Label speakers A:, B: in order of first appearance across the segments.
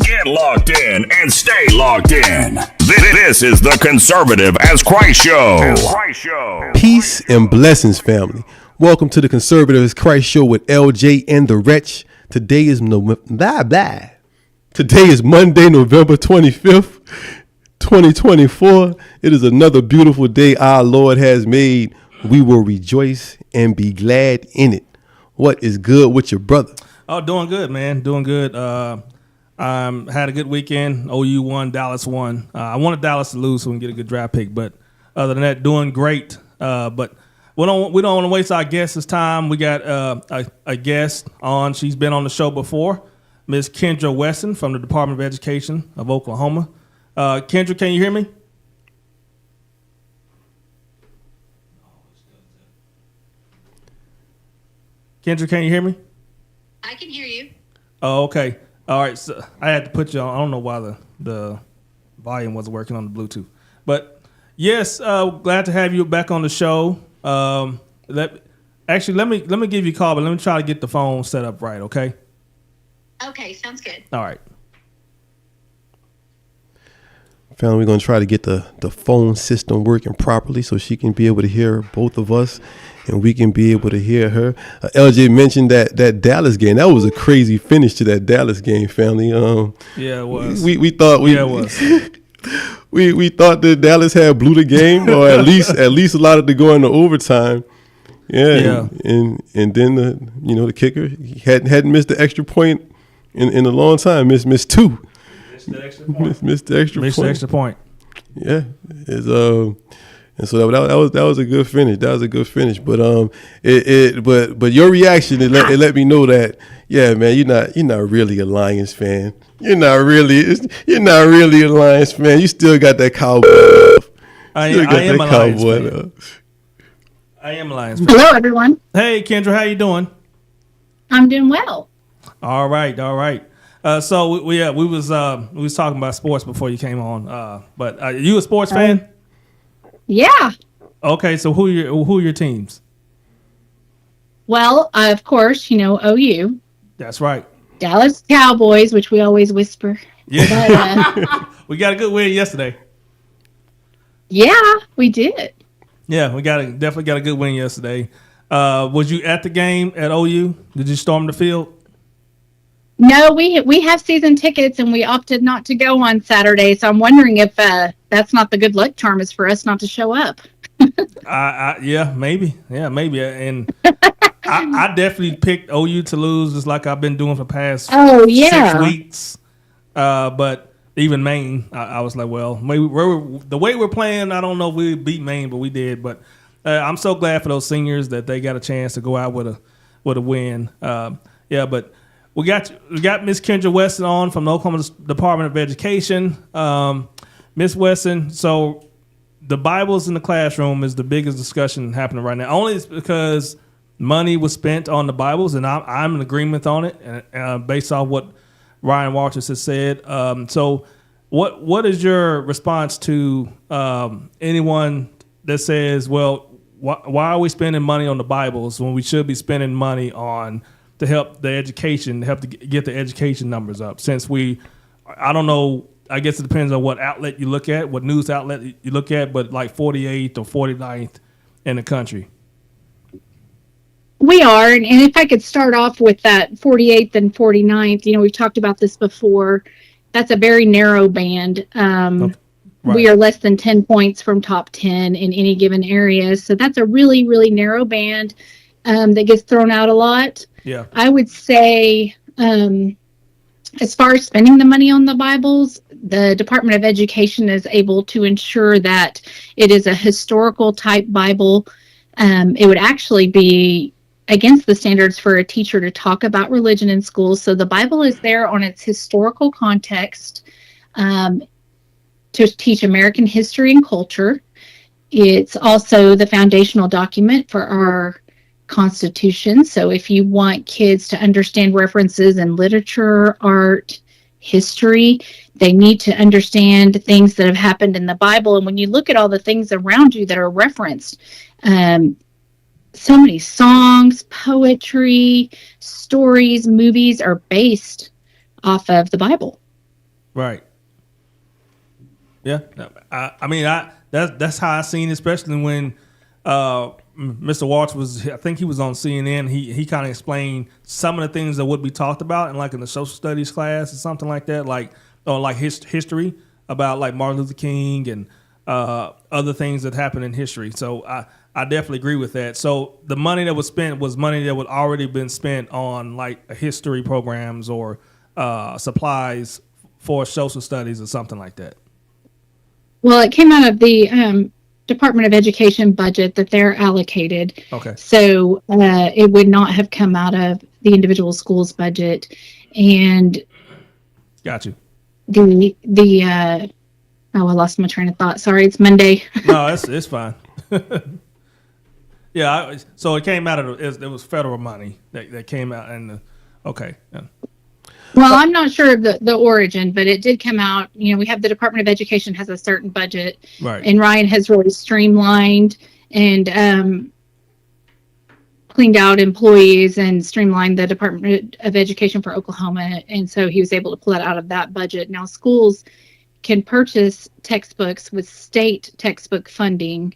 A: Get locked in and stay locked in. This is the Conservative as Christ Show.
B: Peace and blessings, family. Welcome to the Conservative as Christ Show with LJ and the Wretch. Today is Today is Monday, November 25th, 2024. It is another beautiful day our Lord has made. We will rejoice and be glad in it. What is good with your brother?
C: Oh, doing good, man. Doing good. Had a good weekend. OU won, Dallas won. I wanted Dallas to lose so we can get a good draft pick, but other than that, doing great. But we don't want to waste our guest's time. We got a guest on. She's been on the show before, Miss Kendra Wesson from the Department of Education of Oklahoma. Kendra, can you hear me? Kendra, can you hear me?
D: I can hear you.
C: Oh, okay. All right. So I had to put you on. I don't know why the volume wasn't working on the Bluetooth. But yes, glad to have you back on the show. Let me give you a call, but let me try to get the phone set up right, okay?
D: Okay, sounds good.
C: All right.
B: Family, we're going to try to get the phone system working properly so she can be able to hear both of us and we can be able to hear her. LJ mentioned that Dallas game. That was a crazy finish to that Dallas game, family.
C: Yeah, it was.
B: We thought
C: it was.
B: we thought that Dallas had blew the game, or at least allowed it to go into overtime. Yeah. And then the kicker hadn't missed the extra point in a long time. Missed two. Missed the extra point. Yeah. And so that was a good finish. That was a good finish. But but your reaction it let me know that, yeah, man, you're not really a Lions fan. You're not really a Lions fan. You still got that cowboy.
C: I am a Lions fan. I am a Lions fan.
D: Hello, everyone.
C: Hey, Kendra, how you doing?
D: I'm doing well.
C: All right. So we was talking about sports before you came on. But you a sports fan?
D: Yeah.
C: Okay, so who are your teams?
D: Well, of course, OU.
C: That's right.
D: Dallas Cowboys, which we always whisper.
C: Yeah. But, we got a good win yesterday.
D: Yeah, we did.
C: Yeah, we definitely got a good win yesterday. Was you at the game at OU? Did you storm the field?
D: No, we have season tickets, and we opted not to go on Saturday. So I'm wondering if that's not the good luck charm is for us not to show up.
C: Yeah, maybe. And I definitely picked OU to lose, just like I've been doing for the past 6 weeks. But even Maine, I was like, well, maybe the way we're playing, I don't know if we beat Maine, but we did. But I'm so glad for those seniors that they got a chance to go out with a win. But. We got Miss Kendra Wesson on from the Oklahoma Department of Education. Miss Wesson, so the Bibles in the classroom is the biggest discussion happening right now. Only it's because money was spent on the Bibles, and I'm in agreement on it, based off what Ryan Walters has said. So what is your response to anyone that says, well, why are we spending money on the Bibles when we should be spending money on to help the education, help to get the education numbers up? Since I don't know, I guess it depends on what outlet you look at, what news outlet you look at, but like 48th or 49th in the country.
D: We are, and if I could start off with that 48th and 49th, we've talked about this before. That's a very narrow band. Okay. Right. We are less than 10 points from top 10 in any given area. So that's a really, really narrow band that gets thrown out a lot.
C: Yeah,
D: I would say as far as spending the money on the Bibles, the Department of Education is able to ensure that it is a historical type Bible. It would actually be against the standards for a teacher to talk about religion in schools. So the Bible is there on its historical context to teach American history and culture. It's also the foundational document for our Constitution. So if you want kids to understand references in literature, art, history, they need to understand things that have happened in the Bible. And when you look at all the things around you that are referenced, so many songs, poetry, stories, movies are based off of the Bible.
C: Right. Yeah. I mean, that's how I seen it, especially when Mr. Walsh was, I think he was on CNN. He kind of explained some of the things that would be talked about in the social studies class or something like that, or history about Martin Luther King and other things that happened in history. So I definitely agree with that. So the money that was spent was money that would already been spent on history programs or supplies for social studies or something like that.
D: Well, it came out of the Department of Education budget that they're allocated.
C: Okay.
D: So it would not have come out of the individual school's budget. And
C: got you.
D: I lost my train of thought. Sorry, it's Monday.
C: No, it's fine. Yeah, so it came out of it was federal money that came out, and okay. Yeah.
D: Well, I'm not sure of the origin, but it did come out. We have the Department of Education has a certain budget,
C: right?
D: And Ryan has really streamlined and cleaned out employees and streamlined the Department of Education for Oklahoma, and so he was able to pull that out of that budget. Now schools can purchase textbooks with state textbook funding,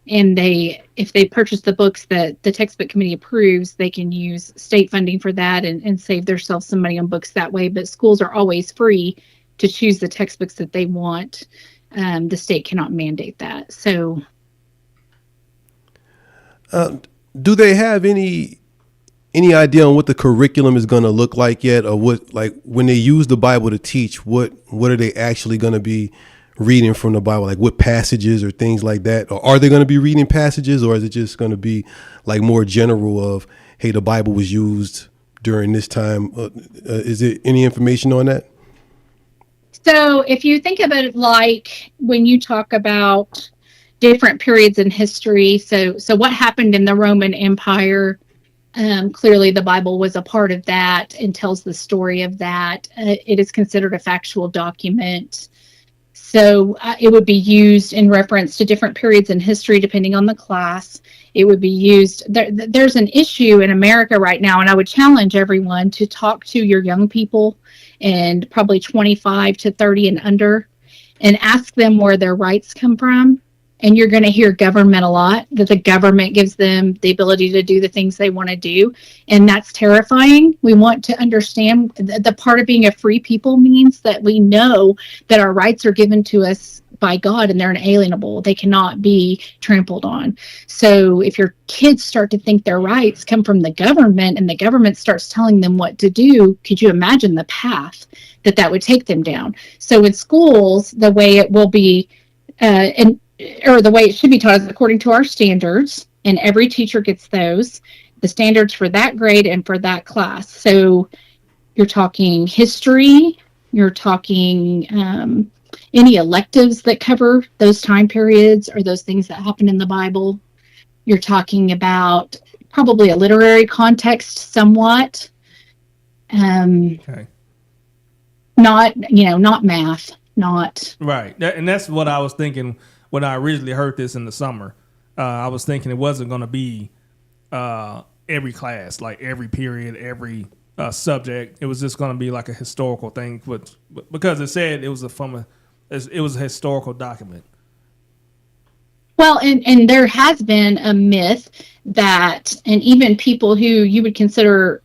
D: and if they purchase the books that the textbook committee approves, they can use state funding for that and save themselves some money on books that way. But schools are always free to choose the textbooks that they want. The state cannot mandate that. So,
B: do they have any idea on what the curriculum is going to look like yet, or what, when they use the Bible to teach, what are they actually going to be reading from the Bible, what passages or things like that? Or are they going to be reading passages, or is it just going to be more general of, hey, the Bible was used during this time? Is there any information on that?
D: So if you think about it, when you talk about different periods in history, so what happened in the Roman Empire, clearly the Bible was a part of that and tells the story of that. It is considered a factual document. So it would be used in reference to different periods in history, depending on the class. It would be used. There's an issue in America right now, and I would challenge everyone to talk to your young people, and probably 25 to 30 and under, and ask them where their rights come from. And you're going to hear government a lot, that the government gives them the ability to do the things they want to do. And that's terrifying. We want to understand the part of being a free people means that we know that our rights are given to us by God and they're inalienable. They cannot be trampled on. So if your kids start to think their rights come from the government and the government starts telling them what to do, could you imagine the path that would take them down? So in schools, the way it will be, or the way it should be taught is according to our standards, and every teacher gets those, the standards for that grade and for that class. So you're talking history, you're talking any electives that cover those time periods or those things that happen in the Bible. You're talking about probably a literary context somewhat.
C: Okay.
D: Not math, not.
C: Right. And that's what I was thinking when I originally heard this in the summer. I was thinking it wasn't going to be every class, every period, every subject. It was just going to be a historical thing, because it said it was a historical document.
D: Well, and there has been a myth that, and even people who you would consider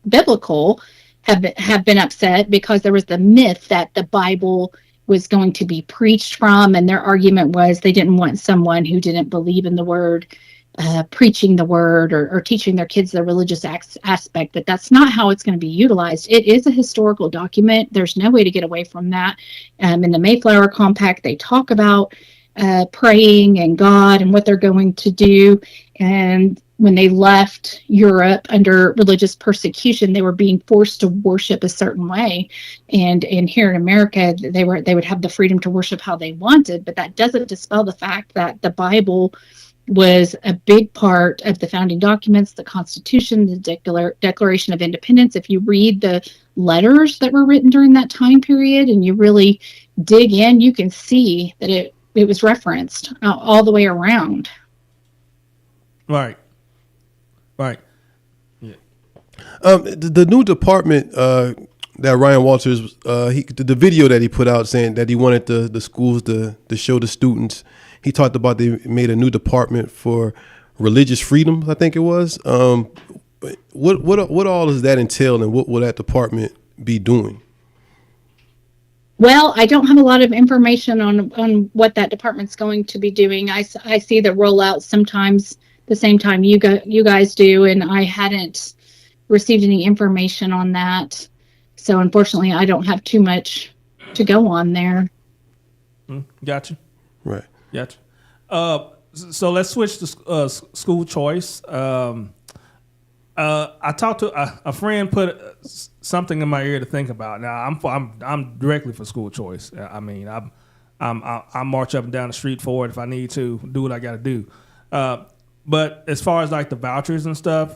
D: biblical have been upset because there was the myth that the Bible was going to be preached from, and their argument was they didn't want someone who didn't believe in the word preaching the word or teaching their kids the religious aspect. But that's not how it's going to be utilized. It is a historical document. There's no way to get away from that. In the Mayflower Compact, they talk about praying and God and what they're going to do. And when they left Europe under religious persecution, they were being forced to worship a certain way. And here in America, they would have the freedom to worship how they wanted. But that doesn't dispel the fact that the Bible was a big part of the founding documents, the Constitution, the Declaration of Independence. If you read the letters that were written during that time period and you really dig in, you can see that it was referenced all the way around.
C: Right. Right.
B: The new department that Ryan Walters, the video that he put out saying that he wanted the schools to show the students. He talked about they made a new department for religious freedom, I think it was. What all does that entail, and what will that department be doing?
D: Well, I don't have a lot of information on what that department's going to be doing. I see the rollout sometimes the same time you guys do, and I hadn't received any information on that. So unfortunately, I don't have too much to go on there.
C: Gotcha.
B: Right.
C: Gotcha. So let's switch to school choice. I talked to a friend, put something in my ear to think about. Now I'm directly for school choice. I mean, I march up and down the street for it if I need to do what I got to do. But as far as like the vouchers and stuff,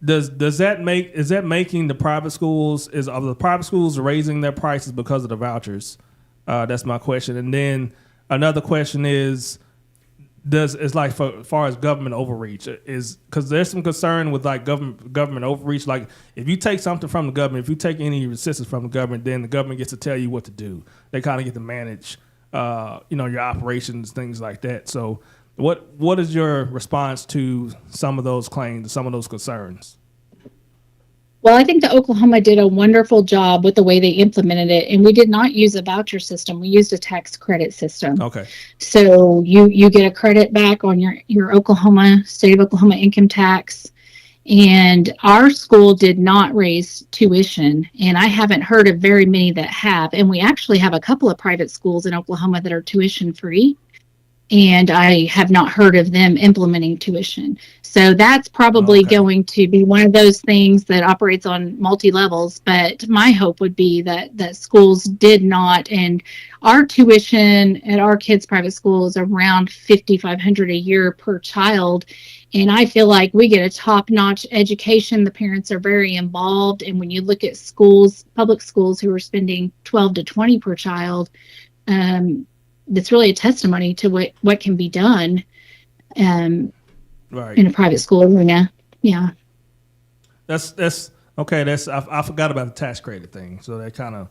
C: is that making the private schools are the private schools raising their prices because of the vouchers? That's my question. And then another question is, it's like for far as government overreach is, because there's some concern with like government overreach. Like if you take something from the government, if you take any assistance from the government, then the government gets to tell you what to do. They kind of get to manage, your operations, things like that. So what is your response to some of those claims, some of those concerns?
D: Well, I think that Oklahoma did a wonderful job with the way they implemented it, and we did not use a voucher system. We used a tax credit system.
C: Okay.
D: So you get a credit back on your state of Oklahoma income tax, and our school did not raise tuition, and I haven't heard of very many that have. And we actually have a couple of private schools in Oklahoma that are tuition free, and I have not heard of them implementing tuition. So that's probably going to be one of those things that operates on multi-levels. But my hope would be that schools did not. And our tuition at our kids' private school is around $5,500 a year per child. And I feel like we get a top-notch education. The parents are very involved. And when you look at schools, public schools who are spending $12 to $20 per child, that's really a testimony to what can be done
C: right.
D: in a private school arena. Yeah.
C: That's okay. I forgot about the tax credit thing. So that kind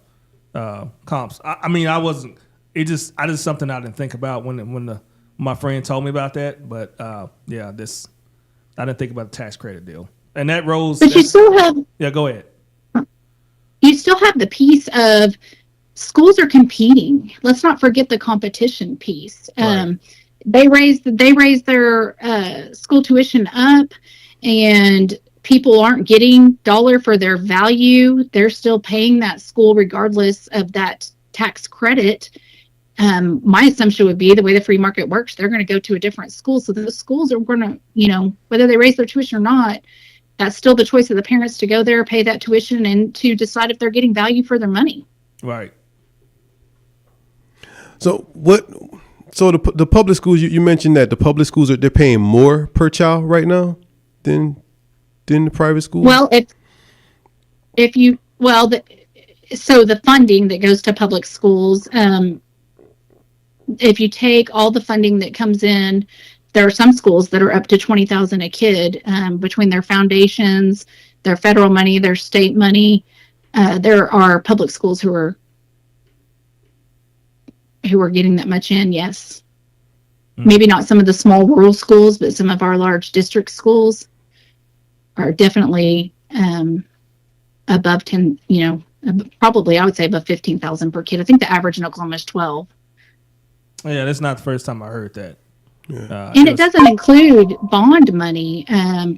C: of comps. I mean, I wasn't. It just something I didn't think about when my friend told me about that. But I didn't think about the tax credit deal. And that rose.
D: But you still have.
C: Yeah, go ahead.
D: You still have the piece of schools are competing. Let's not forget the competition piece.
C: Right.
D: They raised their school tuition up, and people aren't getting dollar for their value. They're still paying that school regardless of that tax credit. My assumption would be the way the free market works, they're going to go to a different school. So the schools are going to, whether they raise their tuition or not, that's still the choice of the parents to go there, pay that tuition, and to decide if they're getting value for their money.
C: Right.
B: So the public schools, you mentioned that the public schools they're paying more per child right now than the private schools?
D: Well, so the funding that goes to public schools, if you take all the funding that comes in, there are some schools that are up to $20,000 a kid between their foundations, their federal money, their state money. There are public schools who are getting that much in. Yes, maybe not some of the small rural schools, but some of our large district schools are definitely above 10. Probably I would say above 15,000 per kid. I think the average in Oklahoma is 12.
C: Yeah, that's not the first time I heard that.
B: Yeah.
D: And it doesn't include bond money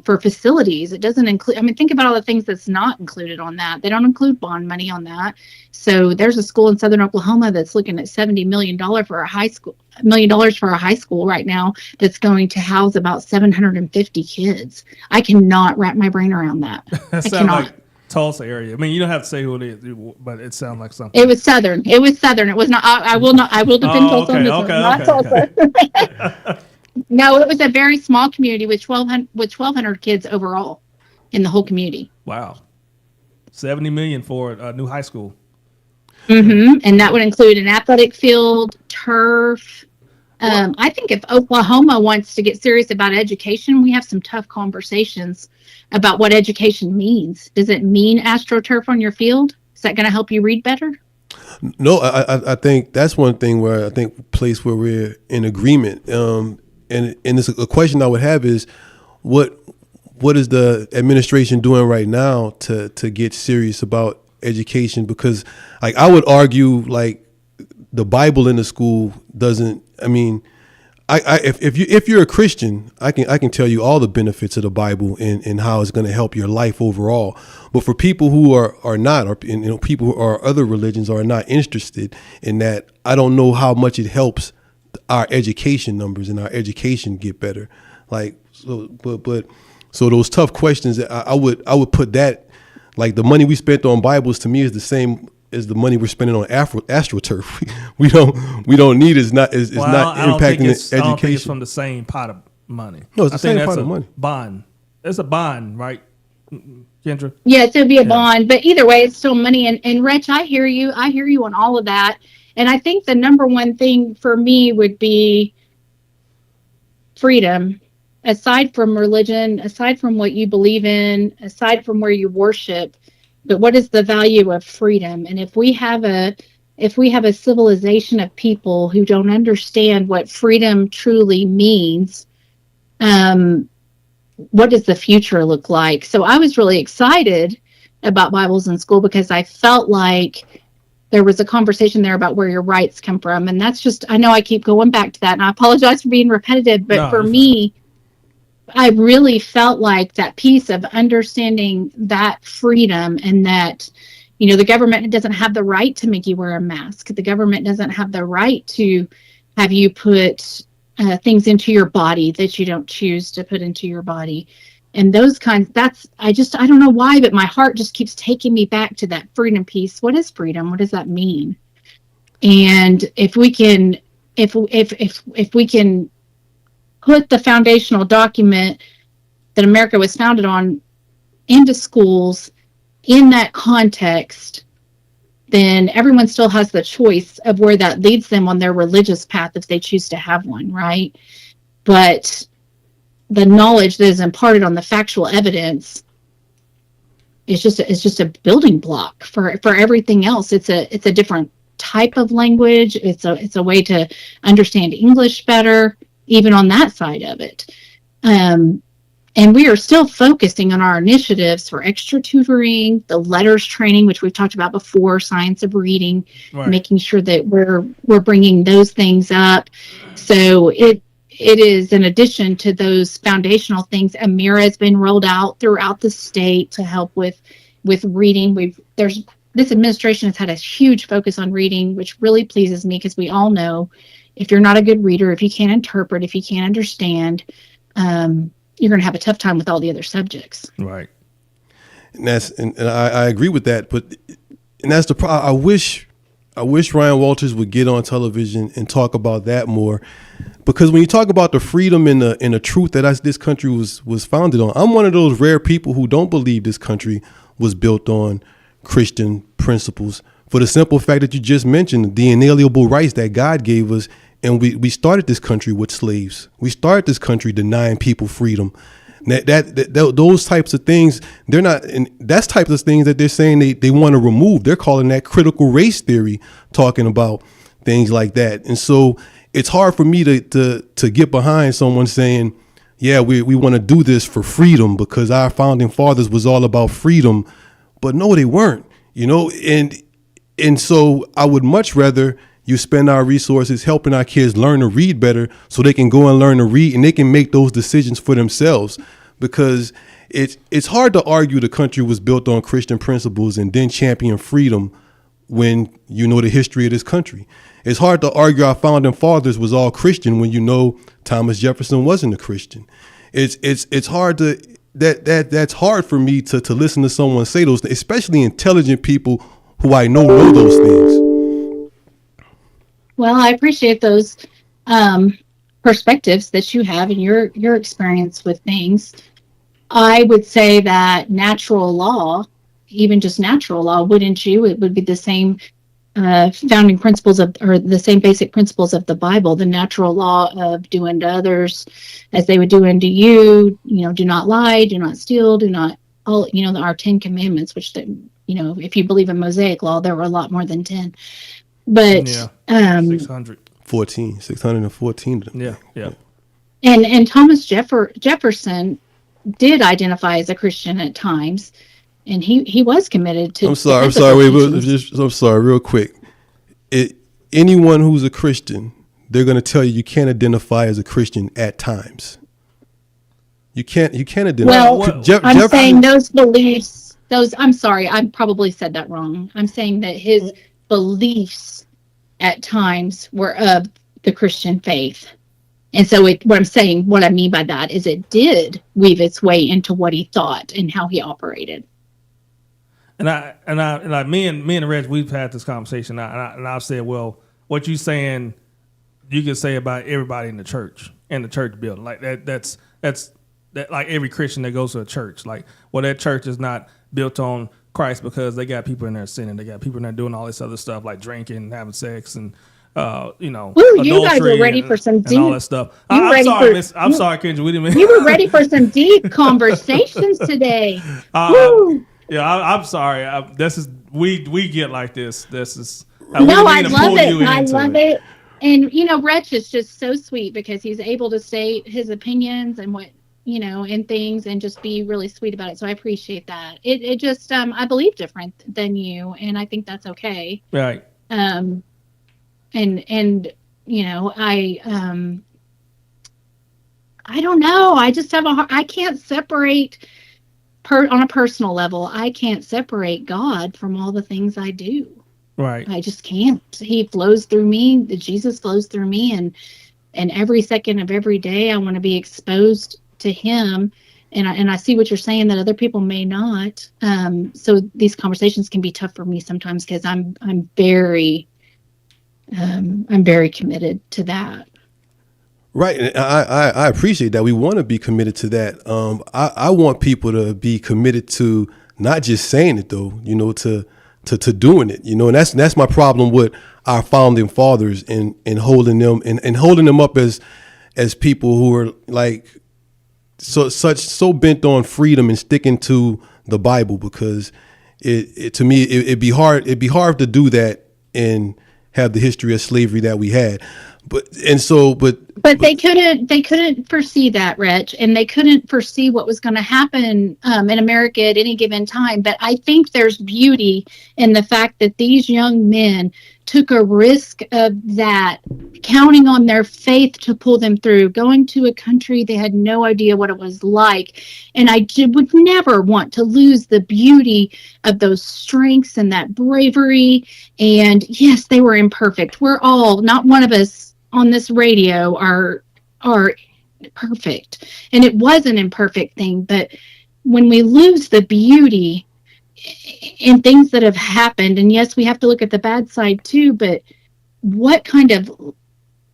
D: for facilities. It doesn't include, think about all the things that's not included on that. They don't include bond money on that. So there's a school in Southern Oklahoma that's looking at $70 million for a high school, $1 million for a high school right now that's going to house about 750 kids. I cannot wrap my brain around that.
C: That sounds like Tulsa area. I mean, you don't have to say who it is, but it sounds like something.
D: It was Southern. It was not. I will defend Tulsa on this one. Not Tulsa. No, it was a very small community with 1,200 kids overall in the whole community.
C: Wow, $70 million for a new high school.
D: Mm-hmm. And that would include an athletic field, turf, I think if Oklahoma wants to get serious about education, we have some tough conversations about what education means. Does it mean AstroTurf on your field? Is that going to help you read better?
B: No, I think that's one thing where I think place where we're in agreement. And it's a question I would have is what is the administration doing right now to get serious about education? Because like I would argue like the Bible in the school doesn't. I mean, if you're a Christian, I can tell you all the benefits of the Bible and how it's going to help your life overall. But for people who are not, or people who are other religions are not interested in that, I don't know how much it helps our education numbers and our education get better. Like so, but those tough questions, I would put that like the money we spent on Bibles to me is the same as the money we're spending on AstroTurf. we don't need is not impacting education.
C: I don't think it's from the same pot of money.
B: No, it's the same pot of money.
C: Bond. It's a bond, right, Kendra?
D: Yes, it would be a bond, but either way, it's still money. And Rich, I hear you on all of that. And I think the number one thing for me would be freedom. Aside from religion, aside from what you believe in, aside from where you worship, but what is the value of freedom? And if we have a civilization of people who don't understand what freedom truly means, what does the future look like? So I was really excited about Bibles in school because I felt like there was a conversation there about where your rights come from. And that's just, I know I keep going back to that, and I apologize for being repetitive, but for me, I really felt like that piece of understanding that freedom and that, the government doesn't have the right to make you wear a mask. The government doesn't have the right to have you put things into your body that you don't choose to put into your body. And those kinds, I don't know why, but my heart just keeps taking me back to that freedom piece. What is freedom? What does that mean? And if we can put the foundational document that America was founded on into schools in that context, then everyone still has the choice of where that leads them on their religious path if they choose to have one, right? But the knowledge that is imparted on the factual evidence is just a building block for everything else. It's a different type of language. It's a way to understand English better, even on that side of it. And we are still focusing on our initiatives for extra tutoring, the letters training, which we've talked about before, science of reading, right. Making sure that we're bringing those things up. So it is in addition to those foundational things. Amira has been rolled out throughout the state to help with reading. This administration has had a huge focus on reading, which really pleases me because we all know if you're not a good reader, if you can't interpret, if you can't understand, you're going to have a tough time with all the other subjects.
C: Right.
B: And I agree with that. And that's the problem. I wish Ryan Walters would get on television and talk about that more, because when you talk about the freedom and the truth that this country was founded on, I'm one of those rare people who don't believe this country was built on Christian principles, for the simple fact that you just mentioned the inalienable rights that God gave us. And we started this country with slaves. We started this country denying people freedom. Those types of things, they're not, and that's types of things that they're saying they want to remove. They're calling that critical race theory, talking about things like that. And so it's hard for me to get behind someone saying, yeah, we want to do this for freedom because our founding fathers was all about freedom. But no, they weren't, and so I would much rather you spend our resources helping our kids learn to read better so they can go and learn to read and they can make those decisions for themselves. Because it's hard to argue the country was built on Christian principles and then champion freedom when you know the history of this country. It's hard to argue our founding fathers was all Christian when you know Thomas Jefferson wasn't a Christian. It's hard to that's hard for me to listen to someone say those things, especially intelligent people who I know those things.
D: Well, I appreciate those perspectives that you have and your experience with things. I would say that natural law, even just natural law, wouldn't you? It would be the same founding principles or the same basic principles of the Bible, the natural law of do unto others as they would do unto you, do not lie, do not steal, do not, our 10 commandments, which, if you believe in Mosaic law, there were a lot more than 10. But
B: 614 of them.
C: Yeah.
D: And Thomas Jefferson did identify as a Christian at times. And he was committed to.
B: I'm sorry, real quick. Anyone who's a Christian, they're going to tell you can't identify as a Christian at times. You can't identify.
D: Well, I'm saying those beliefs. I'm sorry, I probably said that wrong. I'm saying that his beliefs at times were of the Christian faith. And so what I mean by that is it did weave its way into what he thought and how he operated.
C: And me and Reg, we've had this conversation, and I've said, well, what you saying, you can say about everybody in the church building, like that's like every Christian that goes to a church, like, well, that church is not built on Christ because they got people in there sinning, they got people in there doing all this other stuff like drinking, having sex, and
D: Ooh, you guys were ready for some deep,
C: and all that stuff. I'm sorry, Kendra, we didn't.
D: You were ready for some deep conversations today.
C: Yeah, I'm sorry. We get like this. This is
D: I love it. I love it. And Reg is just so sweet because he's able to state his opinions and what and things, and just be really sweet about it. So I appreciate that. It just I believe different than you, and I think that's okay.
C: Right.
D: And I don't know. I just have I can't separate. On a personal level, I can't separate God from all the things I do.
C: Right.
D: I just can't. He flows through me. Jesus flows through me, and every second of every day, I want to be exposed to Him. And I see what you're saying that other people may not. So these conversations can be tough for me sometimes because I'm very committed to that.
B: Right. And I appreciate that. We want to be committed to that. I want people to be committed to not just saying it, though, to doing it, and that's my problem with our founding fathers and holding them and holding them up as people who are like so bent on freedom and sticking to the Bible, because it'd be hard to do that and have the history of slavery that we had. But they couldn't foresee that, Reg, and they couldn't foresee what was going to happen in America at any given time. But I think there's beauty in the fact that these young men took a risk of that, counting on their faith to pull them through, going to a country they had no idea what it was like. And I would never want to lose the beauty of those strengths and that bravery. And yes, they were imperfect. We're all, not one of us on this radio are perfect, and it was an imperfect thing. But when we lose the beauty in things that have happened, and yes, we have to look at the bad side too, but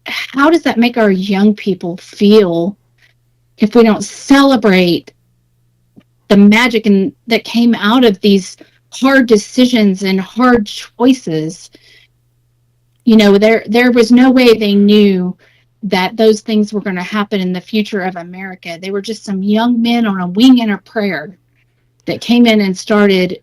B: how does that make our young people feel if we don't celebrate the magic that came out of these hard decisions and hard choices? There was no way they knew that those things were going to happen in the future of America. They were just some young men on a wing and a prayer that came in and started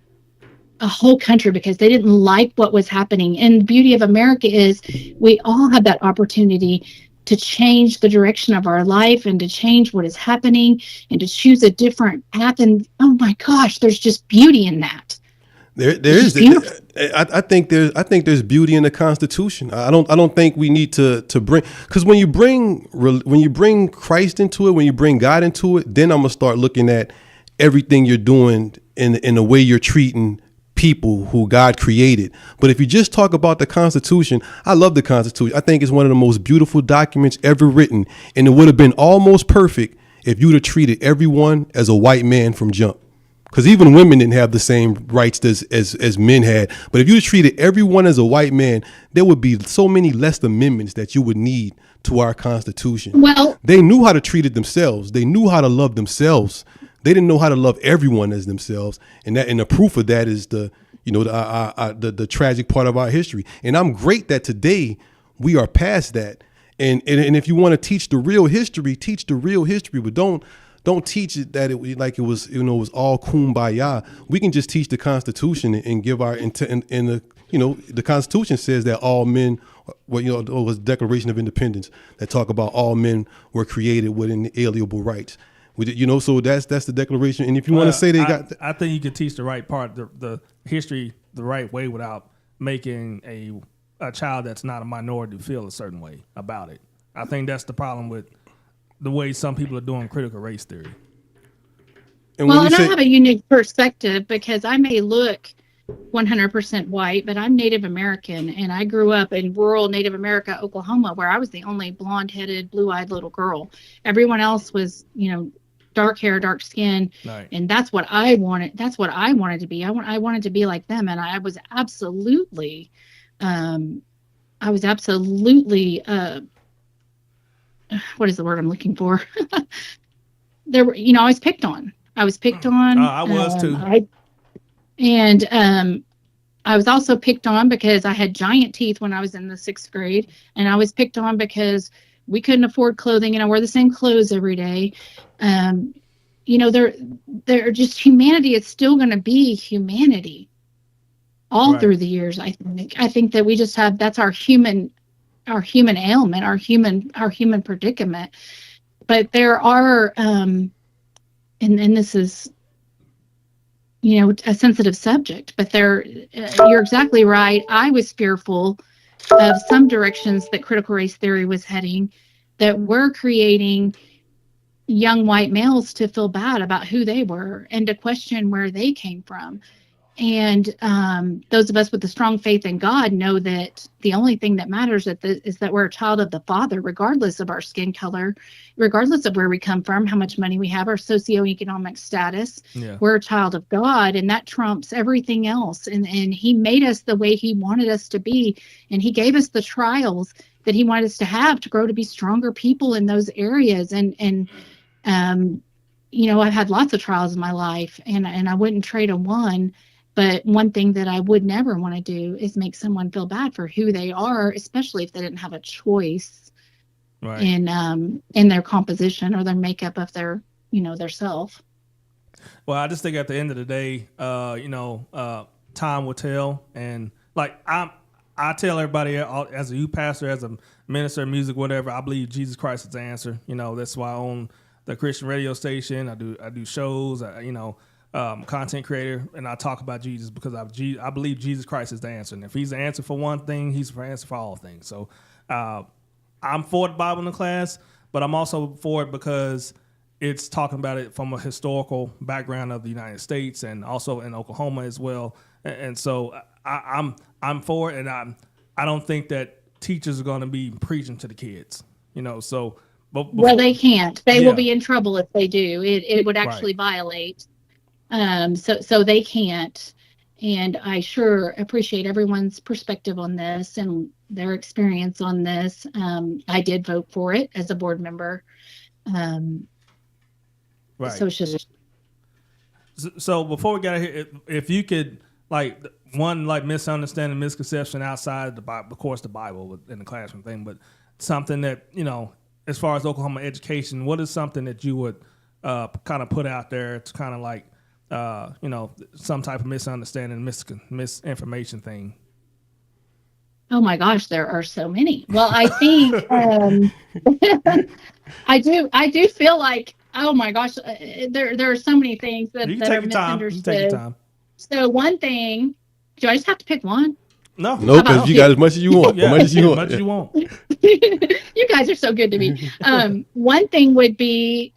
B: a whole country because they didn't like what was happening. And the beauty of America is we all have that opportunity to change the direction of our life and to change what is happening and to choose a different path. And oh my gosh, there's just beauty in that. There is. I think there's beauty in the Constitution. I don't think we need to bring, because when you bring Christ into it, when you bring God into it, then I'm gonna start looking at everything you're doing in the way you're treating people who God created. But if you just talk about the Constitution, I love the Constitution. I think it's one of the most beautiful documents ever written, and it would have been almost perfect if you'd have treated everyone as a white man from jump. Because even women didn't have the same rights as men had. But if you treated everyone as a white man, there would be so many less amendments that you would need to our Constitution.
D: Well,
B: they knew how to treat it themselves. They knew how to love themselves. They didn't know how to love everyone as themselves. And the proof of that is the the tragic part of our history. And I'm great that today we are past that. And if you want to teach the real history, teach the real history, but don't teach it that it like it was, it was all kumbaya. We can just teach the Constitution and give our intent. And the Constitution says that all men, it was Declaration of Independence that talk about all men were created with inalienable rights. So that's the Declaration. And if you want to say
C: I think you can teach the right part, the history, the right way without making a child that's not a minority feel a certain way about it. I think that's the problem with the way some people are doing critical race theory.
D: And I have a unique perspective because I may look 100% white, but I'm Native American, and I grew up in rural Native America, Oklahoma, where I was the only blonde-headed, blue-eyed little girl. Everyone else was, dark hair, dark skin, right. And that's what I wanted. That's what I wanted to be. I wanted to be like them, and I was absolutely, what is the word I'm looking for? There were, I was picked on. I was too. I was also picked on because I had giant teeth when I was in the 6th grade, and I was picked on because we couldn't afford clothing and I wore the same clothes every day. They're just, humanity is still going to be humanity all right. Through the years. I think that we just have, that's our human ailment, our human predicament. But there are, and this is, a sensitive subject, but you're exactly right. I was fearful of some directions that critical race theory was heading, that were creating young white males to feel bad about who they were and to question where they came from. And those of us with a strong faith in God know that the only thing that matters is that we're a child of the Father, regardless of our skin color, regardless of where we come from, how much money we have, our socioeconomic status. Yeah. We're a child of God, and that trumps everything else. And He made us the way He wanted us to be, and He gave us the trials that He wanted us to have to grow to be stronger people in those areas. And I've had lots of trials in my life, and I wouldn't trade a one. But one thing that I would never want to do is make someone feel bad for who they are, especially if they didn't have a choice right. in their composition or their makeup of their self.
C: Well, I just think at the end of the day, time will tell. And like I tell everybody as a youth pastor, as a minister of music, whatever, I believe Jesus Christ is the answer. That's why I own the Christian radio station. I do shows, content creator, and I talk about Jesus because I believe Jesus Christ is the answer. And if He's the answer for one thing, He's the answer for all things. So I'm for the Bible in the class, but I'm also for it because it's talking about it from a historical background of the United States and also in Oklahoma as well. And so I'm for it, and I don't think that teachers are going to be preaching to the kids. So.
D: Well, they can't. They will be in trouble if they do. It would actually violate. So they can't. And I sure appreciate everyone's perspective on this and their experience on this. I did vote for it as a board member. Right. So it's just.
C: So before we get out here, if you could, misunderstanding, misconception outside the Bible, of course, the Bible in the classroom thing, but something that, as far as Oklahoma education, what is something that you would kind of put out there to kind of like, some type of misunderstanding, misinformation thing?
D: Oh my gosh, there are so many. Well, I think I do feel like, oh my gosh, there are so many things that are misunderstood. You take your time. So one thing, do I just have to pick one?
C: No,
B: because you got as much as you want.
C: Yeah, as much as you want.
D: You guys are so good to me. One thing would be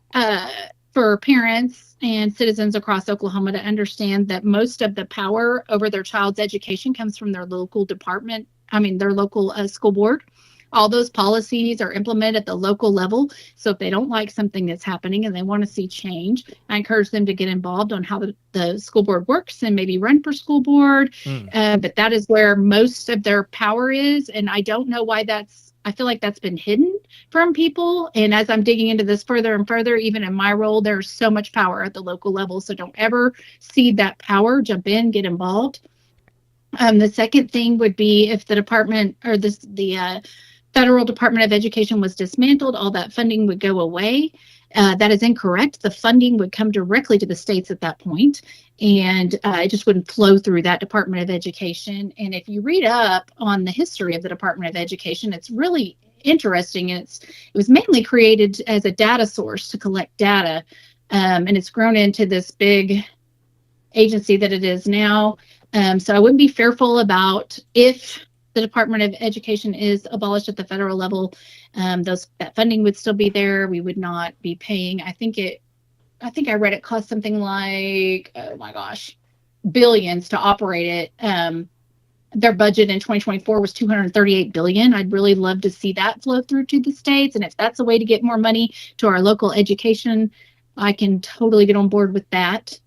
D: for parents and citizens across Oklahoma to understand that most of the power over their child's education comes from their local department. Their local school board. All those policies are implemented at the local level. So if they don't like something that's happening and they want to see change, I encourage them to get involved on how the school board works and maybe run for school board. But that is where most of their power is. And I don't know why I feel like that's been hidden from people. And as I'm digging into this further and further, even in my role, there's so much power at the local level. So don't ever cede that power. Jump in, get involved. The second thing would be if the department or the Federal Department of Education was dismantled, all that funding would go away. That is incorrect. The funding would come directly to the states at that point, and it just wouldn't flow through that Department of Education. And if you read up on the history of the Department of Education, it's really interesting. It was mainly created as a data source to collect data, and it's grown into this big agency that it is now. So I wouldn't be fearful about if the Department of Education is abolished at the federal level. That funding would still be there. We would not be paying. I think I read it cost something like, oh my gosh, billions to operate it. Their budget in 2024 was $238 billion. I'd really love to see that flow through to the states. And if that's a way to get more money to our local education, I can totally get on board with that.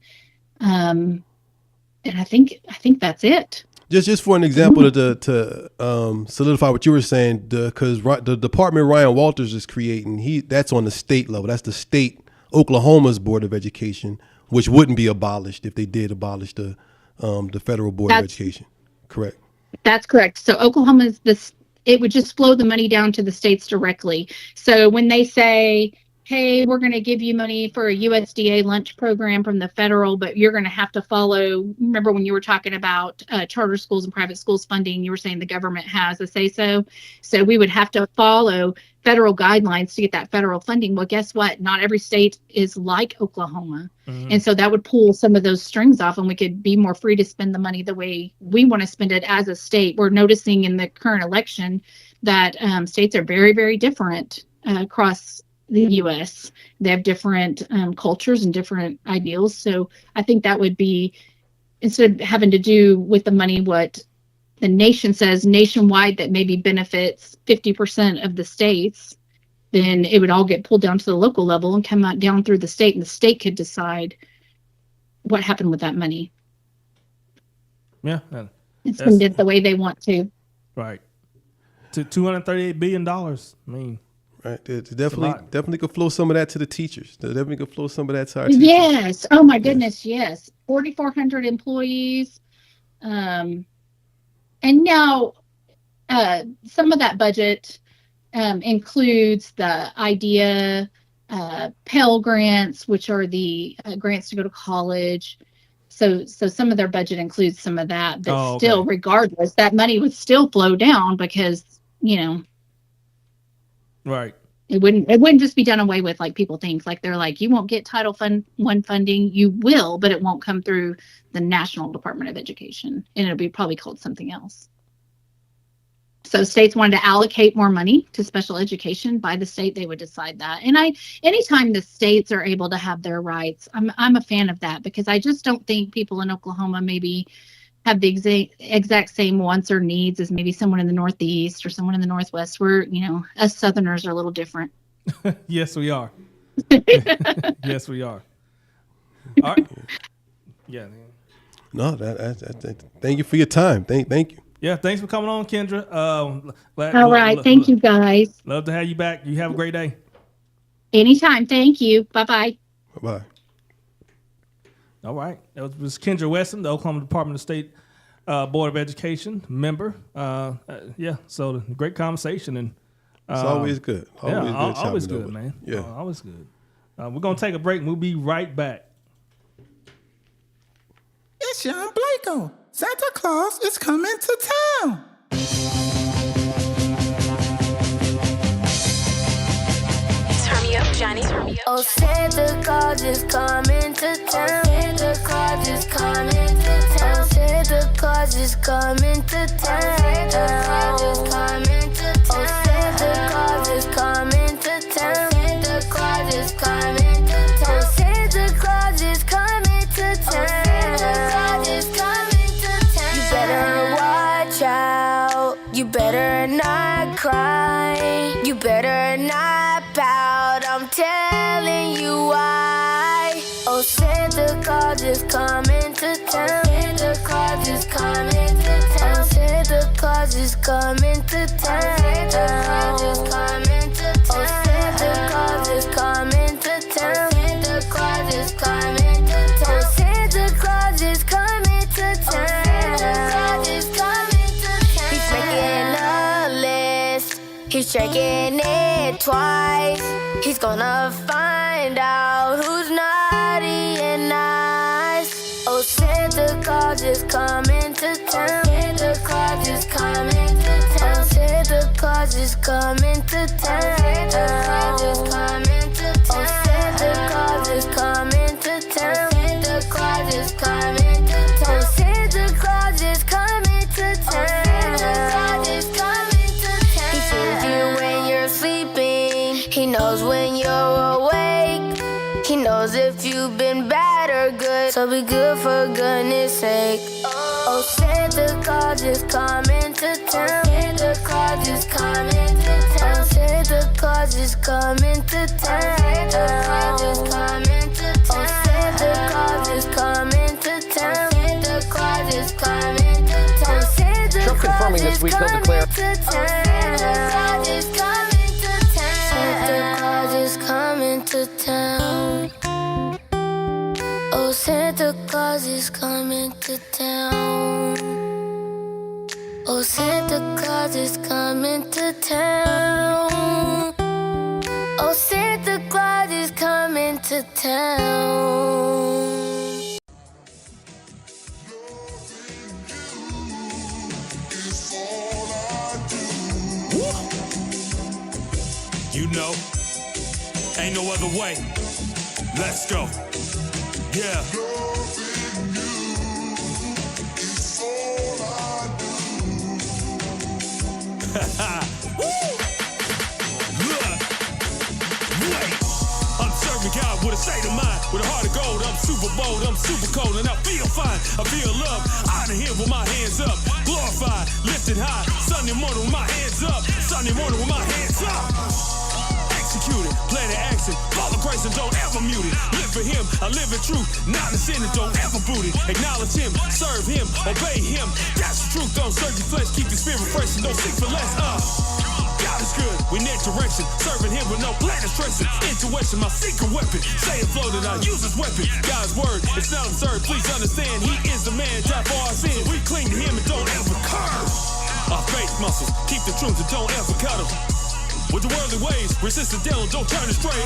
D: And I think that's it.
B: Just for an example to solidify what you were saying, because the department Ryan Walters is creating, that's on the state level. That's the state, Oklahoma's Board of Education, which wouldn't be abolished if they did abolish the federal Board of Education. Correct.
D: That's correct. So Oklahoma's it would just flow the money down to the states directly. So when they say, hey, we're going to give you money for a USDA lunch program from the federal, but you're going to have to follow. Remember when you were talking about charter schools and private schools funding, you were saying the government has a say-so. So we would have to follow federal guidelines to get that federal funding. Well, guess what? Not every state is like Oklahoma. Mm-hmm. And so that would pull some of those strings off, and we could be more free to spend the money the way we want to spend it as a state. We're noticing in the current election that states are very, very different across the U.S. They have different cultures and different ideals. So I think that would be, instead of having to do with the money what the nation says nationwide that maybe benefits 50% of the states, then it would all get pulled down to the local level and come out down through the state, and the state could decide what happened with that money.
C: Yeah.
D: And spend it the way they want to.
C: Right. To $238 billion. I mean,
B: right. Definitely could flow some of that to the teachers. Definitely could flow some of that to our teachers.
D: Yes. Oh my goodness. Yes. 4,400 employees. And now some of that budget includes the IDEA, Pell Grants, which are the grants to go to college. So some of their budget includes some of that, but still, regardless, that money would still flow down because,
C: right.
D: It wouldn't just be done away with like people think. Like they're like, you won't get Title I funding. You will, but it won't come through the National Department of Education, and it'll be probably called something else. So states wanted to allocate more money to special education. By the state, they would decide that. And anytime the states are able to have their rights, I'm a fan of that, because I just don't think people in Oklahoma maybe have the exact same wants or needs as maybe someone in the Northeast or someone in the Northwest. Where us Southerners are a little different.
C: Yes, we are. Yes, we are. All right. Yeah.
B: No, thank you for your time. Thank you.
C: Yeah, thanks for coming on, Kendra.
D: All right. Thank you, guys.
C: Love to have you back. You have a great day.
D: Anytime. Thank you. Bye-bye.
B: Bye-bye.
C: All right. That was Kendra Weston, the Oklahoma Department of State Board of Education member. So great conversation. And
B: it's always good.
C: Always good, man.
B: Yeah.
C: Always good. We're going to take a break, and we'll be right back.
E: It's Young Blako. Santa Claus is coming to town.
F: Turn me up, Johnny.
G: Oh, Santa Claus is coming to town. Santa Claus is coming to town. Santa Claus is coming to town. Santa Claus is coming to town. Oh, Santa Claus is coming to town. Santa Claus is coming to town. Oh, Santa Claus is coming to town. Santa Claus is coming to town. You better watch out. You better not cry. You better not pout. I'm telling you why. Oh, Santa Claus is coming to town. Santa Claus is coming to town. Oh, Santa Claus is coming to town. Santa Claus is coming to town. Oh, Santa Claus is coming to town. Santa Claus is coming to town. Oh, Santa Claus is coming to town. Santa Claus is He's checking it twice. He's gonna find out who's naughty and nice. Oh, Santa Claus is coming to town. Santa Claus is coming to town. Santa Claus is coming to town. Santa Claus is coming to town. Oh, Santa Claus is coming to town. Santa Claus is coming to town. Oh, Santa Claus is coming to town. Santa Claus is coming to town. He sees you when you're sleeping. He knows when you're awake. He knows if you've been bad or good. So be good for goodness sake. Oh, Santa Claus is coming to town. Santa Claus is coming to town. Santa Claus is coming to town. Santa Claus is coming to town. Oh, Santa Claus is coming to town. Santa Claus is coming to town. Santa
H: Trump confirming this week he'll declare.
G: Santa Claus is coming to town. Santa Claus is coming to town. Oh, Santa Claus is coming to town. Oh, Santa Claus is coming to town. Oh, Santa Claus is coming to town.
I: You know, ain't no other way. Let's go. Yeah. I'm serving God with a state of mind, with a heart of gold. I'm super bold, I'm super cold, and I feel fine. I feel love, honor Him with my hands up, glorified, lifted high. Sunday morning with my hands up, Sunday morning with my hands up. Execute it, plan to action, follow grace and don't ever mute it. Live for Him, I live in truth, not in sin and don't ever boot it. Acknowledge Him, serve Him, obey Him. That's the truth, don't serve your flesh, keep the spirit fresh and don't seek for less. God is good, we need direction, serving Him with no plan of stressing. Intuition, my secret weapon, say it flow that I use as weapon. God's word, it's not absurd, please understand, He is the man, died for our sins. We cling to Him and don't ever curse. Our faith muscles, keep the truth and don't ever cut them. With the worldly ways, resist the devil, don't turn astray.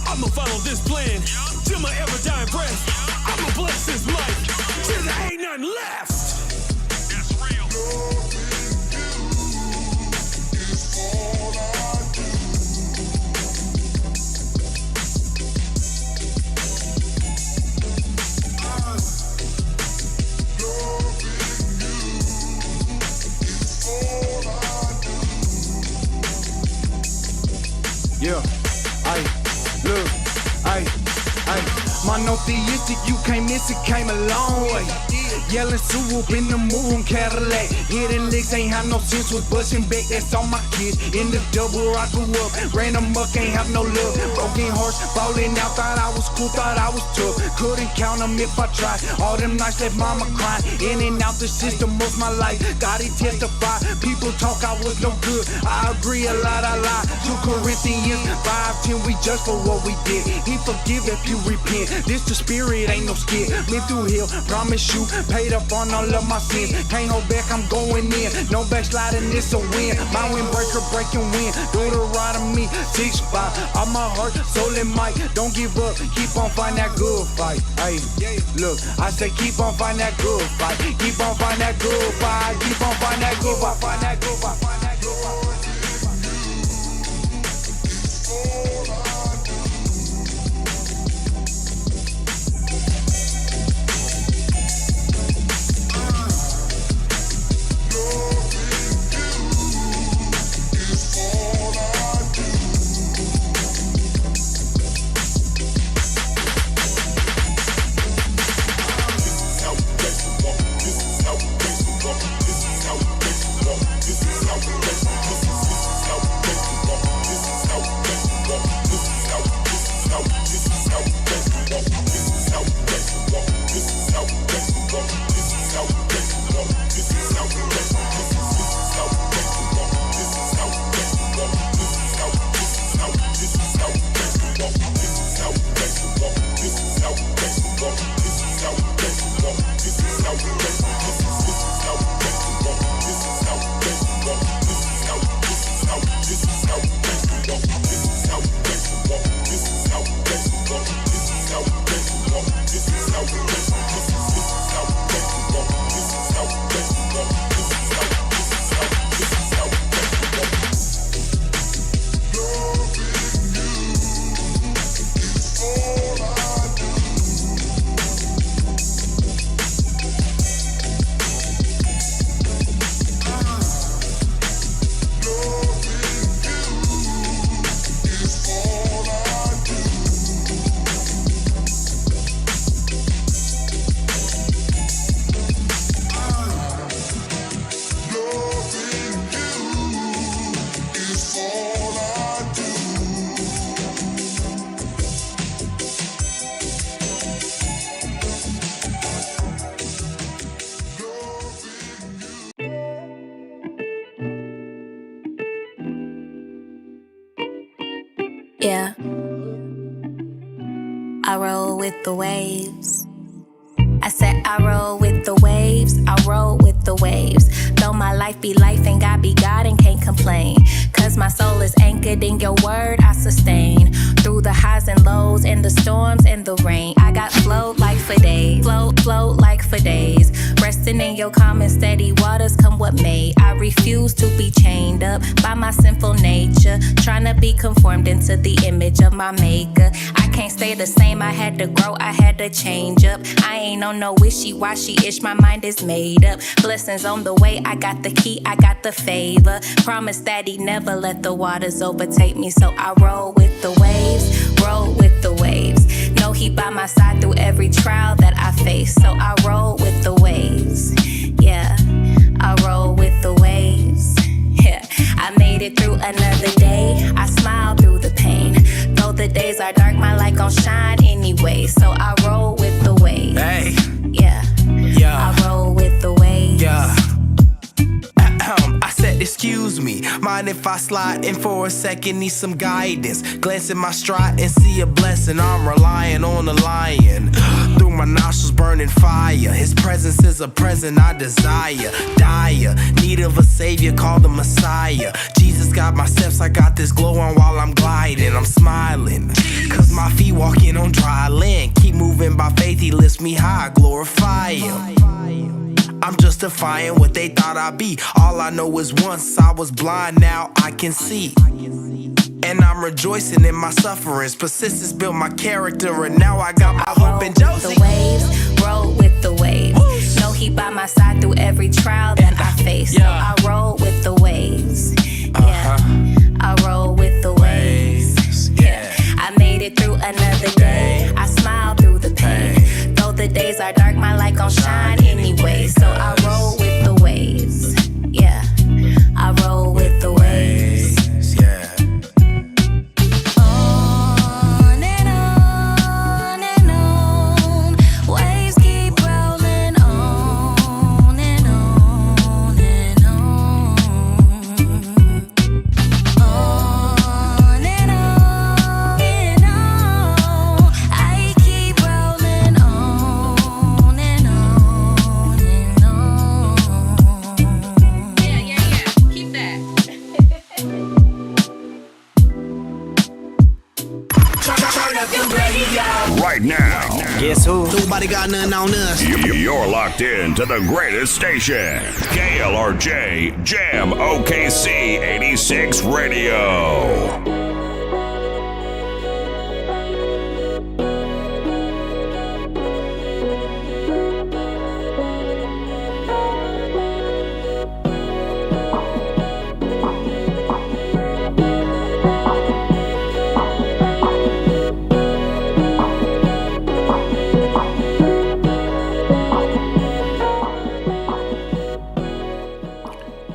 I: I'ma follow this plan till my ever dying breath. I'ma bless this life till there ain't nothing left. That's real.
J: Yeah, monotheistic, you can't miss it, came a long way. Yelling swoop in the moon Cadillac. Hitting licks ain't have no sense, was busting back, that's on my kids. In the double I grew up, ran amok, ain't have no love. Broken hearts, falling out, thought I was cool, thought I was tough. Couldn't count them if I tried, all them nights left mama crying. In and out the system most my life, God he testify. People talk I was no good, I agree a lot, I lie. 2 Corinthians 5:10, we judge for what we did. He forgive if you repent, this the spirit, ain't no skid. Been through hell, promise you, paid up on all of my sins. Can't hold back, I'm going in. No backsliding, it's a win. My windbreaker breaking wind. Do the right of me, 6'5". All my heart, soul and might. Don't give up, keep on fighting that good fight. Hey, look, I say keep on fighting that good fight. Keep on fighting that good fight. Keep on fighting that good fight. Find that good fight. Find that good fight.
F: Yeah. I roll with the waves. I said I roll with the waves, I roll with the waves. Though my life be life and God be God and can't complain. Cause my soul is anchored in your word I sustain. Through the highs and lows and the storms and the rain. I got flowed like for days, flowed like for days. Resting in your calm and steady waters come what may. I refuse to be chained up by my sinful nature. Trying to be conformed into the image of my maker. I can't stay the same, I had to grow, I had to change up. I ain't on no wishy-washy-ish, my mind is made up. Blessings on the way, I got the key, I got the favor. Promise that he never let the waters overtake me. So I roll with the waves, roll with the waves. Know he by my side through every trial that I face. So I roll with the waves, yeah. I roll with the waves, yeah. I made it through another day, I smile through the pain. Though the days are dark, my light gon' shine anyway. So I roll with the waves,
J: Hey,
F: yeah.
J: yeah,
F: I roll with the waves,
J: yeah. I said, excuse me, mind if I slide in for a second, need some guidance. Glance at my stride and see a blessing, I'm relying on the lion. Through my nostrils burning fire, his presence is a present I desire. Dire, need of a savior called the Messiah. Jesus got my steps, I got this glow on while I'm gliding. I'm smiling, cause my feet walking on dry land. Keep moving by faith, he lifts me high, glorify him. I'm justifying what they thought I'd be. All I know is once I was blind, now I can see. And I'm rejoicing in my sufferings. Persistence built my character, and now I got my hope in Josie.
F: the waves, roll with the waves. Know he by my side through every trial that I face. So I roll with the waves, yeah. I roll with the waves, yeah. I made it through another day, I smile through the pain. Though the days are dark, my light gon' shine anyway. So I roll with the waves, yeah. I roll with the waves,
J: yeah.
F: on and on. Waves keep rolling on and on and on. On and on and on. I keep rolling on and on and on. Yeah. Keep that.
A: Right now,
J: Guess who? Nobody got nothing on us.
A: you're locked in to the greatest station, KLRJ Jam OKC 86 Radio.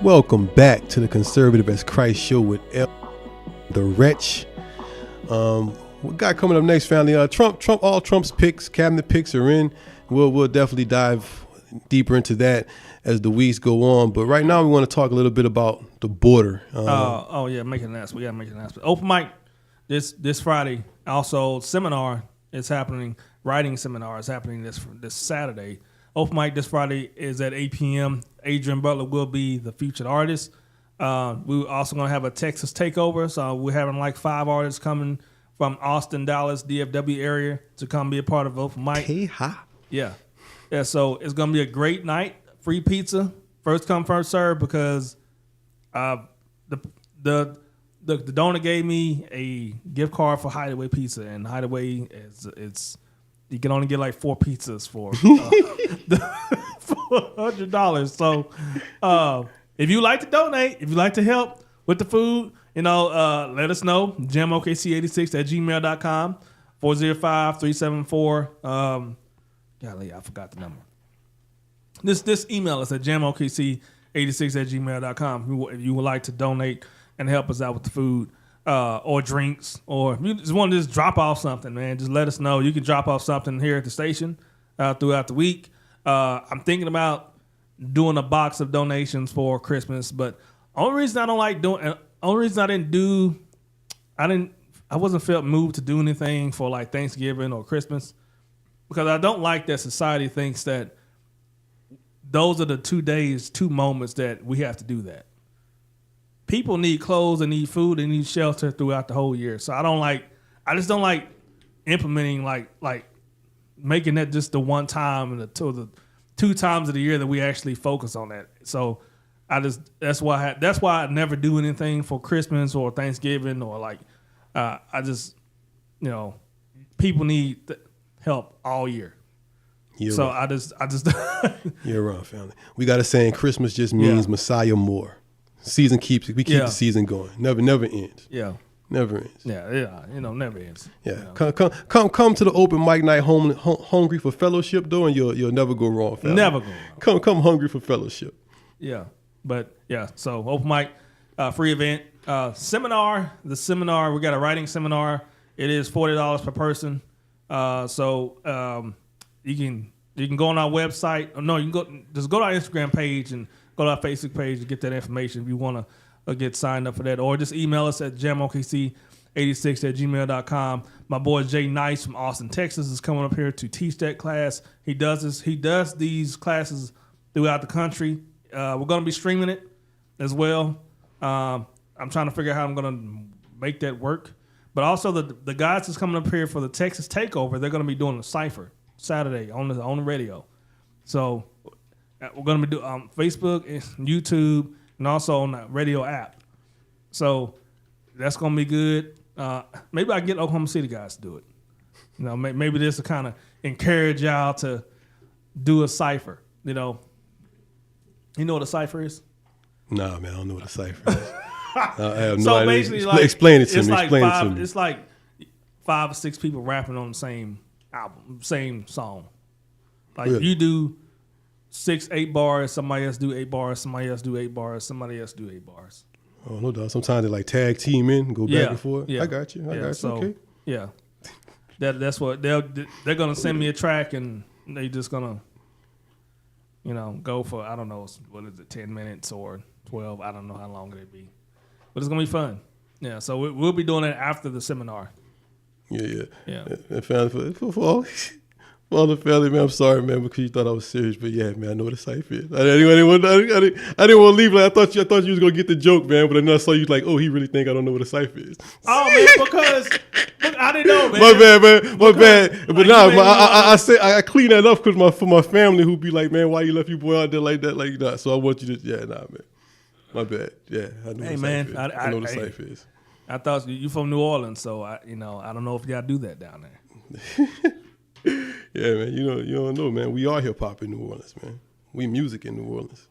B: Welcome back to the Conservative as Christ show with the Wretch. What got coming up next, family? All Trump's picks, cabinet picks are in. We'll definitely dive deeper into that as the weeks go on. But right now, we want to talk a little bit about the border.
C: Make an announcement. We gotta make an announcement. Open mic this Friday. Also, seminar is happening. Writing seminar is happening this Saturday. Open mic this Friday is at 8 p.m. Adrian Butler will be the featured artist. We're also going to have a Texas takeover. So we're having like 5 artists coming from Austin, Dallas, DFW area to come be a part of Open mic. Yeah. So it's going to be a great night. Free pizza. First come, first serve, because the donor gave me a gift card for Hideaway Pizza, and Hideaway it's you can only get like 4 pizzas for $100. So if you like to donate, if you like to help with the food, let us know. JamOKC86@gmail.com, 405-374. Golly, I forgot the number. This email us at jamokc86@gmail.com if you would like to donate and help us out with the food. Or drinks, or if you just want to just drop off something, man, just let us know. You can drop off something here at the station throughout the week. I'm thinking about doing a box of donations for Christmas, but only reason I don't like doing, only reason I didn't felt moved to do anything for like Thanksgiving or Christmas, because I don't like that society thinks that those are the 2 days, 2 moments that we have to do that. People need clothes, they need food, they need shelter throughout the whole year. So I just don't like implementing like making that just the one time and the 2 times of the year that we actually focus on that. So that's why I never do anything for Christmas or Thanksgiving or like I just, people need help all year.
B: You're
C: right. I just
B: You're wrong, family. We got a saying: Christmas just means Messiah more. Season keep the season going. Never ends.
C: Yeah.
B: Never ends.
C: Yeah. Never ends.
B: Yeah. Come to the open mic night hungry for fellowship though, and you'll never go wrong, family.
C: Never go wrong.
B: Come hungry for fellowship.
C: Yeah. But yeah, so open mic, free event. Seminar, the seminar, we got a writing seminar. It is $40 per person. So you can go on our website. No, you can go to our Instagram page and go to our Facebook page to get that information if you want to get signed up for that. Or just email us at jamokc86@gmail.com. My boy Jay Nice from Austin, Texas is coming up here to teach that class. He does these classes throughout the country. We're going to be streaming it as well. I'm trying to figure out how I'm going to make that work. But also the guys that's coming up here for the Texas Takeover, they're going to be doing a cipher Saturday on the radio. So we're going to be doing Facebook, and YouTube, and also on the radio app. So that's going to be good. Maybe I can get Oklahoma City guys to do it. Maybe this will kind of encourage y'all to do a cipher. You know what a cipher is?
B: Nah, man, I don't know what a cipher is. I have no
C: so
B: idea.
C: basically,
B: Explain it to me.
C: Like
B: Explain it to me.
C: It's like 5 or 6 people rapping on the same album, same song. Like
B: really?
C: You do 6, 8 bars, somebody else do 8 bars, somebody else do 8 bars, somebody else do 8 bars.
B: Oh, no doubt. Sometimes they like tag team in, go back and forth.
C: Yeah.
B: I got you. Okay.
C: Yeah. That's what they're gonna send me a track and they just gonna go for, I don't know, what is it, 10 minutes or 12, I don't know how long it'll be. But it's gonna be fun. Yeah, so we'll be doing it after the seminar.
B: Yeah.
C: And
B: for all the family, man, I'm sorry, man, because you thought I was serious, but yeah, man, I know what a cipher is. I didn't want to leave. Like, I thought you was gonna get the joke, man, but then I saw you like, oh, he really think I don't know what a cipher is.
C: Oh man, because I didn't know, man.
B: My bad, man. My bad. But I clean that up for my family who be like, man, why you left your boy out there like that, like that? So I want you to, man. My bad. Yeah, I know what a cipher is. I know what a cipher is.
C: I thought you from New Orleans, so I don't know if y'all do that down there.
B: Yeah, man. You don't know, man. We are hip hop in New Orleans, man. We music in New Orleans.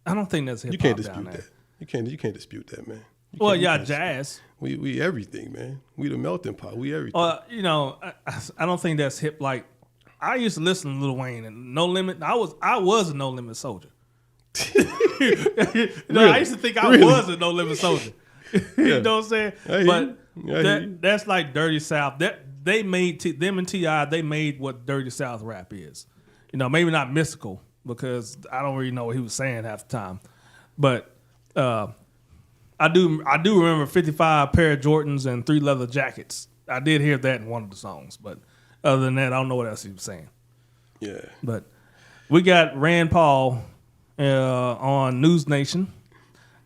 C: I don't think that's hip hop.
B: You can't dispute that. You can't dispute that, man.
C: Y'all jazz.
B: We everything, man. We the melting pot. We everything.
C: I don't think that's hip. Like I used to listen to Lil Wayne and No Limit. I was a No Limit soldier.
B: Really?
C: I used to think I was a No Limit soldier. You know what I'm saying? That's like Dirty South. They made them and T.I. They made what Dirty South rap is. Maybe not mystical because I don't really know what he was saying half the time, but I do remember 55 pair of Jordans and 3 leather jackets. I did hear that in one of the songs, but other than that, I don't know what else he was saying.
B: Yeah,
C: but we got Rand Paul on News Nation.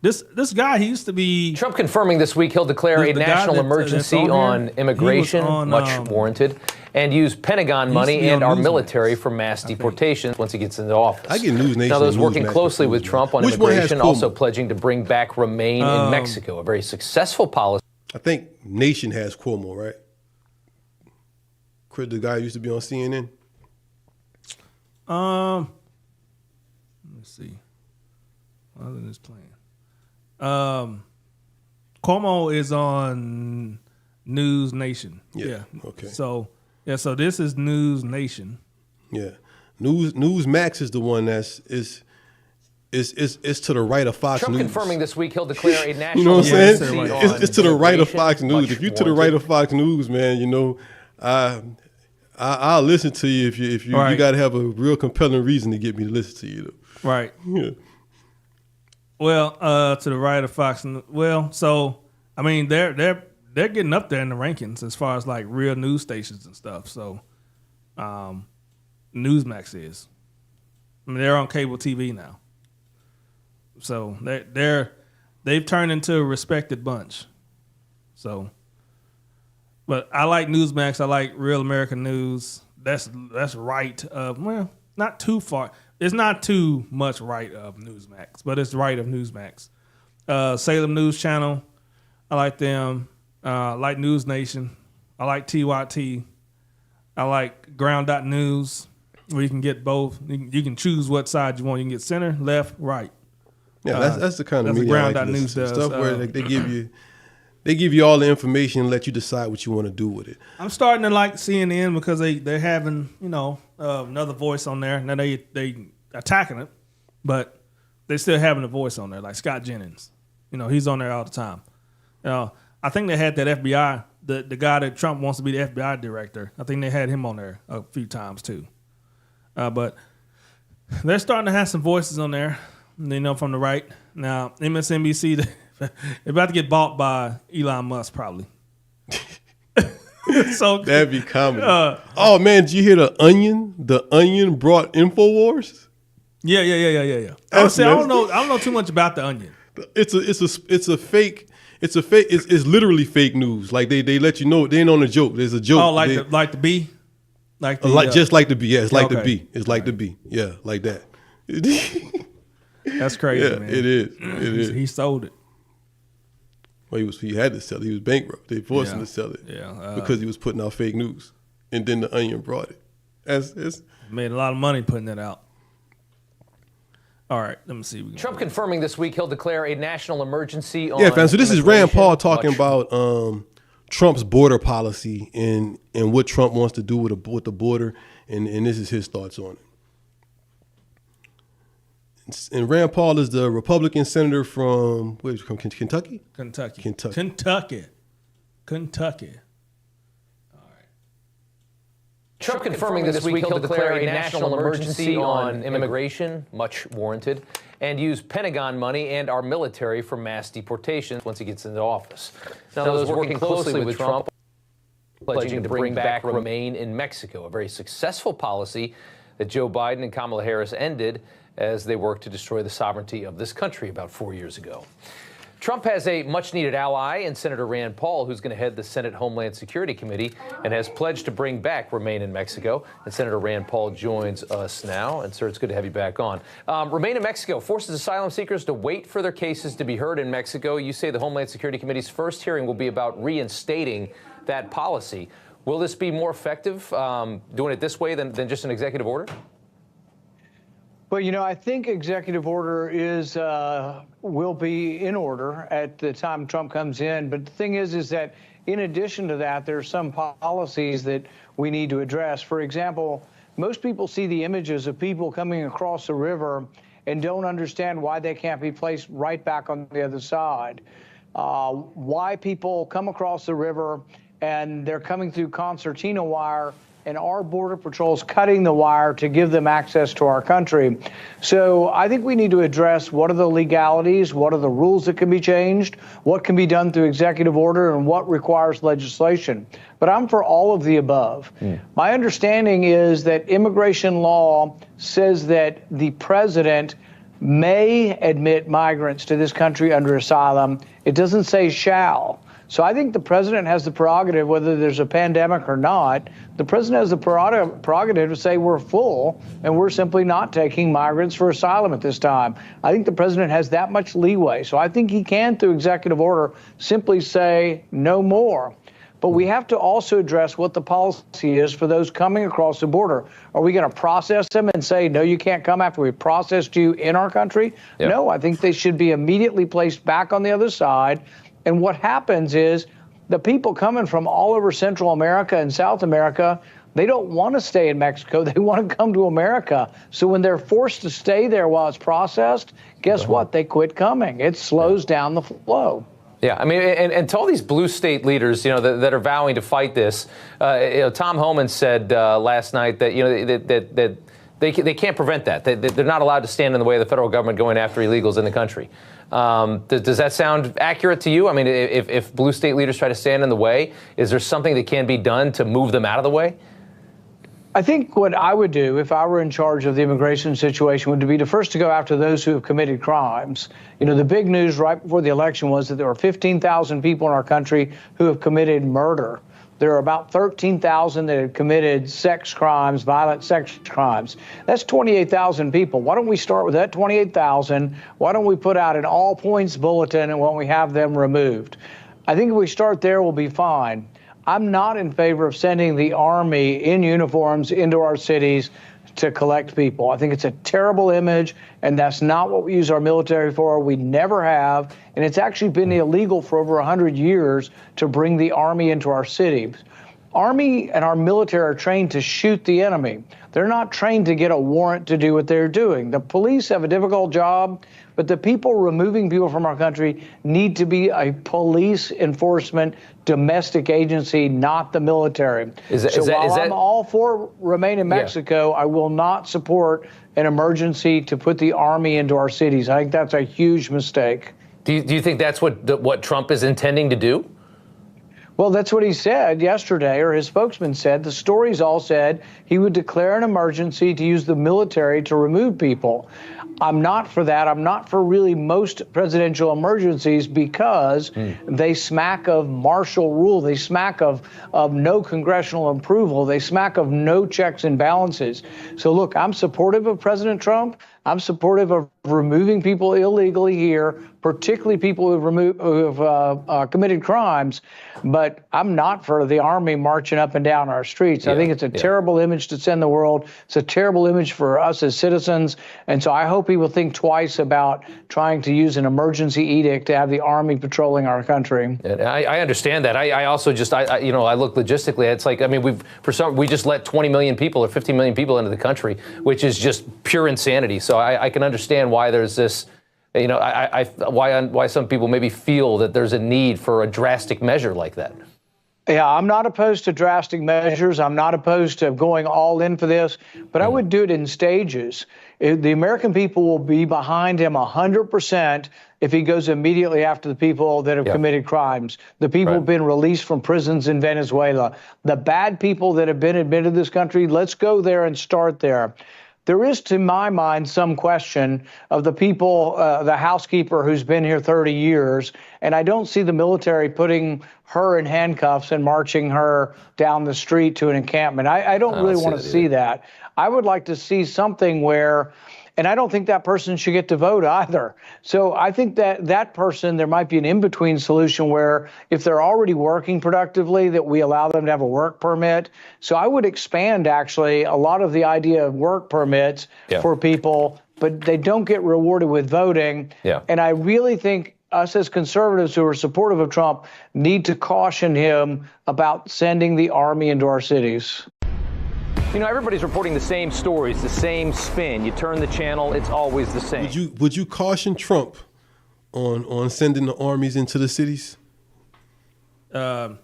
C: This guy, he used to be...
H: Trump confirming this week he'll declare a national emergency on immigration, much warranted, and use Pentagon money and our military for mass deportations once he gets into office.
B: I get News Nation.
H: Now, those working closely with Trump on immigration also pledging to bring back Remain in Mexico, a very successful policy.
B: I think Nation has Cuomo, right? The guy who used to be on CNN.
C: Let me see. Other than this plan. Cuomo is on News Nation. Yeah.
B: Okay.
C: So this is News Nation.
B: Yeah. News Max is the one that's is to the right of Fox
H: Trump
B: News.
H: confirming this week he'll declare a national
B: you know what I'm saying?
H: emergency
B: It's to the right of Fox News. If you're to the right of Fox News, man, I'll listen to you if you
C: right.
B: You got to have a real compelling reason to get me to listen to you, though.
C: Right.
B: Yeah.
C: Well, to the right of Fox. Well, so I mean, they're getting up there in the rankings as far as like real news stations and stuff. So, Newsmax is. I mean, they're on cable TV now. So they've turned into a respected bunch. So, but I like Newsmax. I like Real American News. That's right of, well, not too far. It's not too much right of Newsmax, but it's right of Newsmax. Salem News Channel, I like them. I like News Nation. I like TYT. I like Ground.News, where you can get both. You can choose what side you want. You can get center, left, right.
B: Yeah, that's the kind of media I like to listen to. Stuff where they give you all the information and let you decide what you want to do with it.
C: I'm starting to like CNN because they're having, another voice on there. Now they attacking it, but they still having a voice on there, like Scott Jennings. He's on there all the time. I think they had that FBI, the guy that Trump wants to be the FBI director. I think they had him on there a few times too. But they're starting to have some voices on there, from the right. Now, MSNBC, they're about to get bought by Elon Musk probably. So
B: that'd be comedy. Oh man, did you hear The Onion? The Onion brought InfoWars.
C: Yeah. I don't know too much about The Onion.
B: It's a fake. It's literally fake news. Like they let you know they ain't on a joke. There's a joke.
C: Oh, like the Bee,
B: just like the Bee. Yeah, it's like the Bee. It's like the Bee. Yeah, like that.
C: That's crazy,
B: yeah,
C: man.
B: It is.
C: He sold it.
B: Well, he had to sell it. He was bankrupt. They forced him to sell it.
C: Yeah,
B: because he was putting out fake news, and then The Onion brought it. It's
C: made a lot of money putting it out. All right, let me see.
H: Trump confirming this week he'll declare a national emergency on
B: fam. So this is Rand Paul talking about Trump's border policy and what Trump wants to do with the border, and this is his thoughts on it. And Rand Paul is the Republican senator from Kentucky?
C: Kentucky.
H: Trump confirming this week he'll declare a national emergency on immigration, much warranted, and use Pentagon money and our military for mass deportations once he gets into office. Now, those working closely with Trump pledging to bring back Remain in Mexico, a very successful policy that Joe Biden and Kamala Harris ended as they worked to destroy the sovereignty of this country about 4 years ago. Trump has a much-needed ally in Senator Rand Paul, who's going to head the Senate Homeland Security Committee and has pledged to bring back Remain in Mexico. And Senator Rand Paul joins us now. And, sir, it's good to have you back on. Remain in Mexico forces asylum seekers to wait for their cases to be heard in Mexico. You say the Homeland Security Committee's first hearing will be about reinstating that policy. Will this be more effective doing it this way than just an executive order?
K: Well, I think executive order will be in order at the time Trump comes in. But the thing is that in addition to that, there are some policies that we need to address. For example, most people see the images of people coming across the river and don't understand why they can't be placed right back on the other side. Why people come across the river and they're coming through concertina wire, and our Border Patrol is cutting the wire to give them access to our country. So I think we need to address what are the legalities, what are the rules that can be changed, what can be done through executive order, and what requires legislation. But I'm for all of the above. My understanding is that immigration law says that the president may admit migrants to this country under asylum. It doesn't say shall. So I think the president has the prerogative, whether there's a pandemic or not, the president has the prerogative to say we're full and we're simply not taking migrants for asylum at this time. I think the president has that much leeway. So I think he can, through executive order, simply say no more. But we have to also address what the policy is for those coming across the border. Are we going to process them and say, no, you can't come after we processed you in our country? Yep. No, I think they should be immediately placed back on the other side. And what happens is the people coming from all over Central America and South America, they don't want to stay in Mexico. They want to come to America. So when they're forced to stay there while it's processed, guess what? They quit coming. It slows down the flow.
H: Yeah, I mean, and to all these blue state leaders, that are vowing to fight this, Tom Homan said last night that, that They can't prevent that. They're not allowed to stand in the way of the federal government going after illegals in the country. Does that sound accurate to you? I mean, if blue state leaders try to stand in the way, is there something that can be done to move them out of the way?
K: I think what I would do if I were in charge of the immigration situation would be to first to go after those who have committed crimes. You know, the big news right before the election was that there were 15,000 people in our country who have committed murder. There are about 13,000 that have committed sex crimes, violent sex crimes. That's 28,000 people. Why don't we start with that 28,000? Why don't we put out an all points bulletin and why don't we have them removed? I think if we start there, we'll be fine. I'm not in favor of sending the Army in uniforms into our cities to collect people. I think it's a terrible image, and that's not what we use our military for. We never have, and it's actually been illegal for over 100 years to bring the Army into our cities. Army and our military are trained to shoot the enemy. They're not trained to get a warrant to do what they're doing. The police have a difficult job, but the people removing people from our country need to be a police enforcement domestic agency, not the military. I'm all for remain in Mexico, I will not support an emergency to put the Army into our cities. I think that's a huge mistake.
H: Do you think that's what Trump is intending to do?
K: Well, that's what he said yesterday, or his spokesman said. The stories all said he would declare an emergency to use the military to remove people. I'm not for that. I'm not for really most presidential emergencies because they smack of martial rule. They smack of no congressional approval. They smack of no checks and balances. So, look, I'm supportive of President Trump. I'm supportive of removing people illegally here, particularly people who have committed crimes. But I'm not for the Army marching up and down our streets. I think it's a terrible image to send the world. It's a terrible image for us as citizens. And so I hope he will think twice about trying to use an emergency edict to have the Army patrolling our country.
H: I understand that. I also just, I look logistically. It's like, I mean, we just let 20 million people or 50 million people into the country, which is just pure insanity. So I can understand why there's this, why some people maybe feel that there's a need for a drastic measure like that.
K: Yeah, I'm not opposed to drastic measures. I'm not opposed to going all in for this, but I would do it in stages. The American people will be behind him 100% if he goes immediately after the people that have committed crimes, the people who've been released from prisons in Venezuela, the bad people that have been admitted to this country. Let's go there and start there. There is, to my mind, some question of the people, the housekeeper who's been here 30 years, and I don't see the military putting her in handcuffs and marching her down the street to an encampment. I don't really want to see that. I would like to see something where, and I don't think that person should get to vote either. So I think that person, there might be an in-between solution where if they're already working productively, that we allow them to have a work permit. So I would expand, actually, a lot of the idea of work permits for people, but they don't get rewarded with voting. And I really think us as conservatives who are supportive of Trump need to caution him about sending the Army into our cities.
H: You know, everybody's reporting the same stories, the same spin. You turn the channel, it's always the same.
B: Would you caution Trump on sending the armies into the cities?
C: Yeah,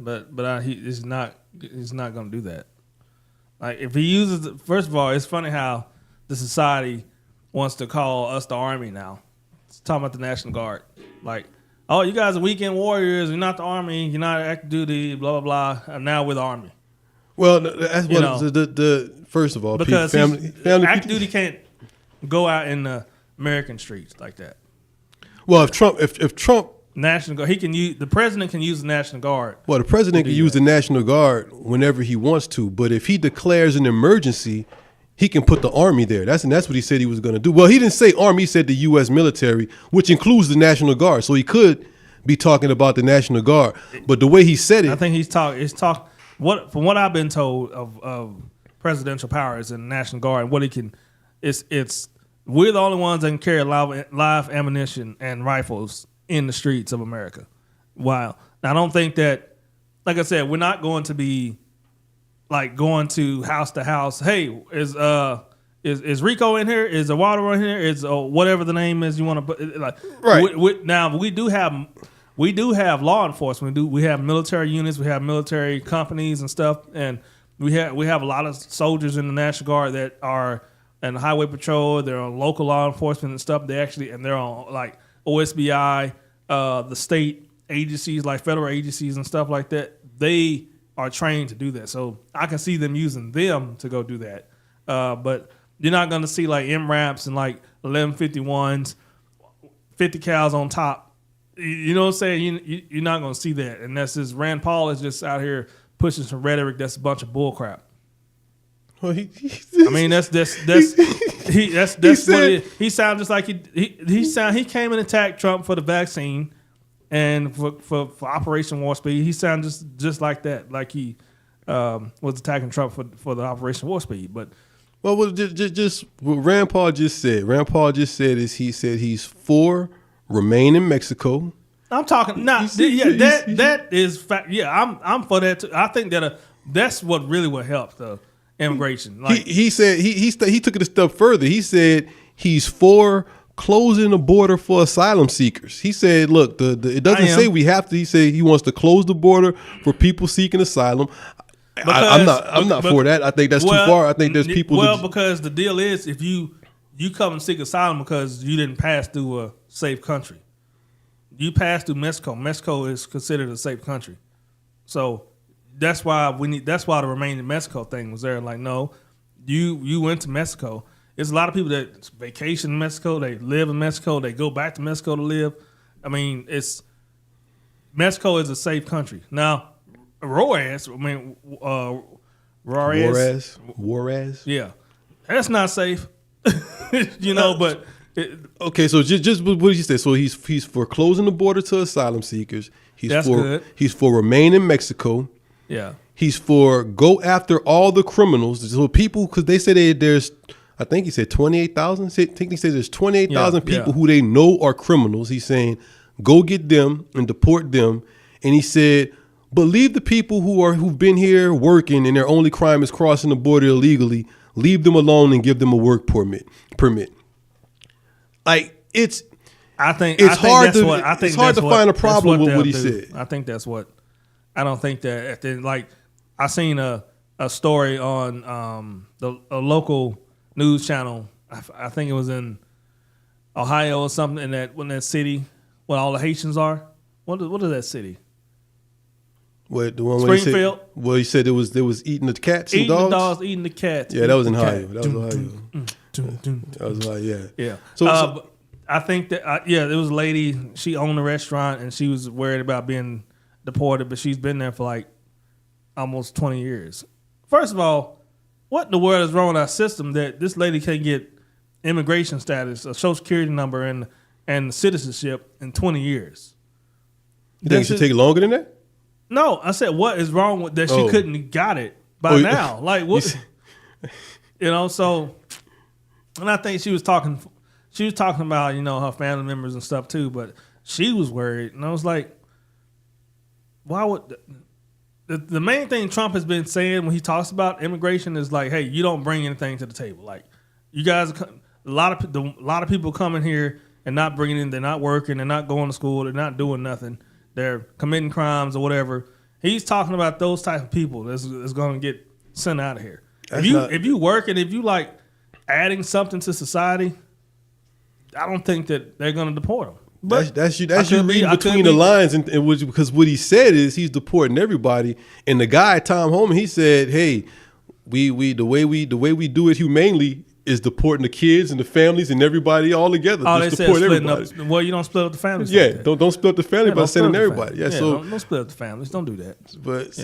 C: but he's not going to do that. Like, if he uses, first of all, it's funny how the society wants to call us the Army now. It's talking about the National Guard. Like, oh, you guys are weekend warriors. You're not the Army. You're not active duty. Blah blah blah. And now we're the Army.
B: Well, that's what the first of all,
C: because
B: family
C: active duty can't go out in the American streets like that.
B: Well, if Trump
C: National Guard, the president can use the National Guard.
B: Well, the president can use the National Guard whenever he wants to, but if he declares an emergency, he can put the Army there. That's what he said he was going to do. Well, he didn't say Army, he said the U.S. military, which includes the National Guard. So he could be talking about the National Guard, but the way he said it,
C: I think from what I've been told of presidential powers and the National Guard and what it can, it's we're the only ones that can carry live ammunition and rifles in the streets of America. Wow. Now, I don't think that, like I said, we're not going to be like going to house. Hey, is Rico in here? Is Eduardo in here? Is whatever the name is you want to put? Like,
B: right.
C: Now we do have law enforcement. We have military units. We have military companies and stuff. And We have a lot of soldiers in the National Guard that are in the Highway Patrol. They're on local law enforcement and stuff. They're on like OSBI, the state agencies like federal agencies and stuff like that. They are trained to do that. So I can see them using them to go do that. But you're not going to see like MRAPs and like 1151s, 50 cals on top. You know what I'm saying? You're not going to see that. And that's just Rand Paul is just out here pushing some rhetoric that's a bunch of bull crap.
B: Well,
C: I mean, that's what it is. He sounds just like he came and attacked Trump for the vaccine and for Operation Warp Speed. He sounds just like that, like he was attacking Trump for the Operation Warp Speed. But
B: just what Rand Paul just said. Rand Paul just said he's for remain in Mexico.
C: I'm talking that is fact. Yeah, I'm for that too. I think that's what really will help the immigration. Like
B: he said he took it a step further. He said he's for closing the border for asylum seekers. He said, look, it doesn't say we have to. He said he wants to close the border for people seeking asylum. I'm not for that. I think that's too far. I think there's people.
C: Because the deal is if you come and seek asylum because you didn't pass through a safe country. You pass through Mexico. Mexico is considered a safe country, so that's why the Remain in Mexico thing was there. Like, no, you went to Mexico. There's a lot of people that vacation in Mexico. They live in Mexico. They go back to Mexico to live. I mean, Mexico is a safe country. Now, Juarez. Yeah, that's not safe. But.
B: Okay, so just what did you say? So he's for closing the border to asylum seekers. He's for remain in Mexico.
C: Yeah.
B: He's for go after all the criminals. So people, because they say there's, I think he said 28,000. I think he said there's 28,000 people who they know are criminals. He's saying go get them and deport them. And he said, but leave the people who've been here working and their only crime is crossing the border illegally. Leave them alone and give them a work permit. Like it's hard to find a problem with what he said.
C: I think that's what. I don't think that like I seen a story on a local news channel. I think it was in Ohio or something. In that city where all the Haitians are. What is that city?
B: What the one
C: Springfield?
B: He said there was eating the cats and dogs.
C: Eating the cats.
B: Yeah, that was in Ohio. That was Ohio.
C: Yeah. So I think that there was a lady. She owned a restaurant and she was worried about being deported, but she's been there for like almost 20 years. First of all, what in the world is wrong with our system that this lady can't get immigration status, a social security number, and citizenship in 20 years?
B: You think it should take longer than that?
C: No, I said what is wrong with that? She couldn't have got it by now. Like what? So, and I think she was talking about her family members and stuff too, but she was worried, and I was like, why would the main thing Trump has been saying when he talks about immigration is like, hey, you don't bring anything to the table. Like you guys, a lot of people coming here and not bringing in, they're not working, they're not going to school, they're not doing nothing. They're committing crimes or whatever. He's talking about those type of people that's going to get sent out of here. If you work and if you like adding something to society, I don't think that they're going to deport them. But
B: that's you reading between the lines, and because what he said is he's deporting everybody. And the guy Tom Homan, he said, "Hey, we the way we do it humanely is deporting the kids and the families and everybody all together.
C: Oh, they said splitting up. Well, you don't split up the families.
B: Yeah, like don't split up the family by sending everybody. Yeah, so
C: don't split up the families. Don't do that.
B: But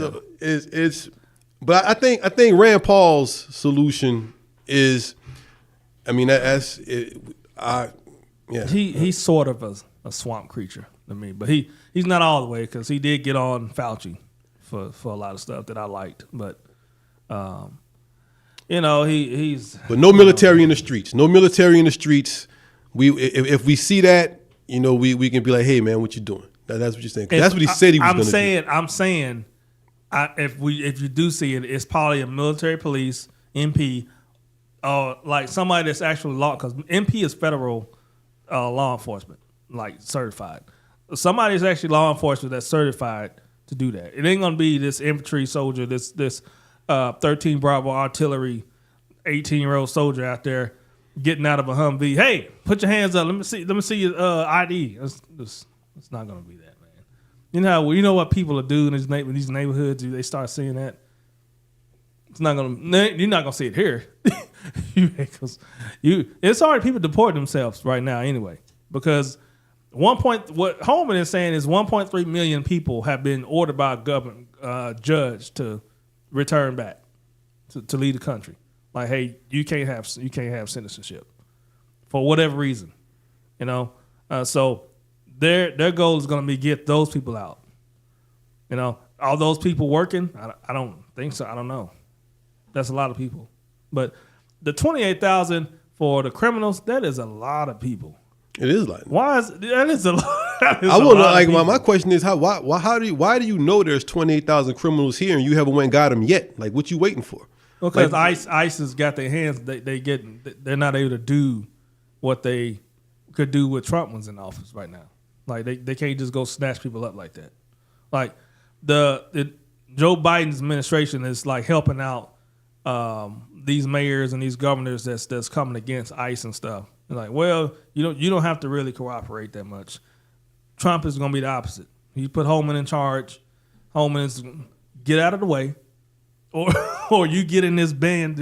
B: but I think Rand Paul's solution is, I mean that's it.
C: He's sort of a swamp creature to me, but he's not all the way because he did get on Fauci for a lot of stuff that I liked, but. He's
B: but no military in the streets. No military in the streets. If we see that, we can be like, hey man, what you doing? That's what you're saying. That's what he said he was going to do.
C: I'm saying, if you do see it, it's probably a military police MP, like somebody that's actually law, because MP is federal law enforcement, like certified. Somebody is actually law enforcement that's certified to do that. It ain't going to be this infantry soldier, this 13 Bravo artillery, 18-year-old soldier out there getting out of a Humvee. Hey, put your hands up. Let me see your ID. It's not gonna be that, man. You know what people will do in these neighborhoods. They start seeing that. You're not gonna see it here. It's hard. People deport themselves right now anyway, because what Holman is saying is 1.3 million people have been ordered by a government judge to return back to leave the country. Like, hey, you can't have citizenship for whatever reason, So their goal is going to be get those people out. Are those people working? I don't think so. I don't know. That's a lot of people, but the 28,000 for the criminals, that is a lot of people.
B: It is like
C: that is a lot.
B: I want to like my question is why do you know there's 28,000 criminals here and you haven't went and got them yet? Like, what you waiting for?
C: Because ICE has got their hands. They're not able to do what they could do with Trump was in office right now. Like they can't just go snatch people up like that. Like the Joe Biden's administration is like helping out these mayors and these governors that's coming against ICE and stuff. They're like, well, you don't have to really cooperate that much. Trump is going to be the opposite. He put Holman in charge. Holman is get out of the way, or you get in this van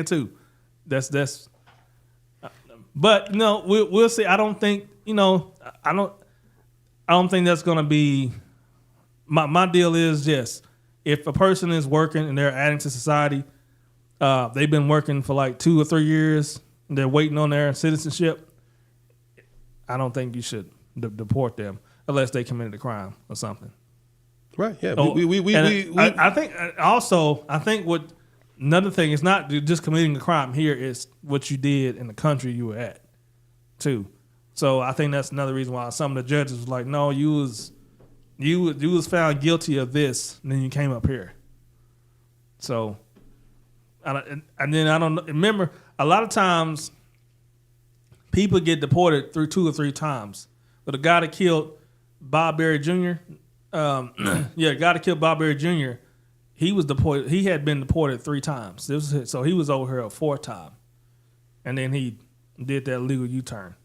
C: too. That's. But no, we'll see. I don't think I don't think that's going to be. My deal is just if a person is working and they're adding to society, they've been working for like 2 or 3 years. And they're waiting on their citizenship. I don't think you should deport them unless they committed a crime or something.
B: Right. Yeah.
C: I think what another thing is not just committing a crime here is what you did in the country you were at, too. So I think that's another reason why some of the judges was like, no, you was found guilty of this, and then you came up here. So, and then I don't know. Remember, a lot of times people get deported through 2 or 3 times. But the guy that killed Bob Berry Jr., guy that killed Bob Berry Jr., he was deported. He had been deported 3 times. So he was over here a 4th time, and then he did that legal U-turn.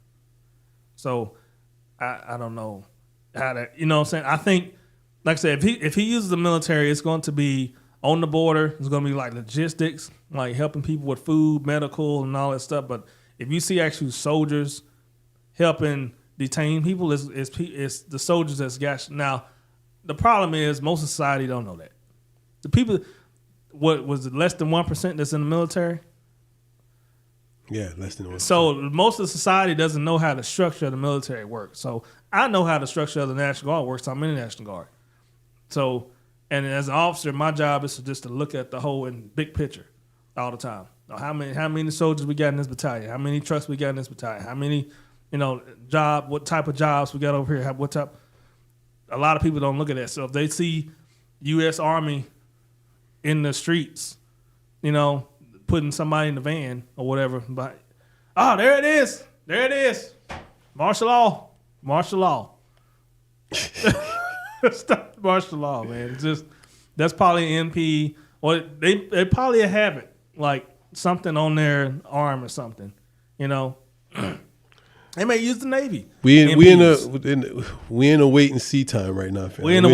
C: So I don't know how to, you know what I'm saying? I think, like I said, if he uses the military, it's going to be on the border. It's going to be like logistics, like helping people with food, medical, and all that stuff. But if you see actual soldiers helping detain people, it's the soldiers that's got. Now, the problem is most of society don't know that. The people, what was it, less than 1% that's in the military?
B: Yeah, less than 1%.
C: So most of society doesn't know how the structure of the military works. So I know how the structure of the National Guard works. I'm in the National Guard. So, and as an officer, my job is just to look at the whole and big picture all the time. How many soldiers we got in this battalion? How many trucks we got in this battalion? How many, what type of jobs we got over here? What type? A lot of people don't look at that. So if they see U.S. Army in the streets, putting somebody in the van or whatever, but there it is. Martial law. Stop martial law, man. It's just that's probably an MP, or they probably have it like something on their arm or something. They may use the Navy.
B: We in a wait and see time right now, family.
C: We in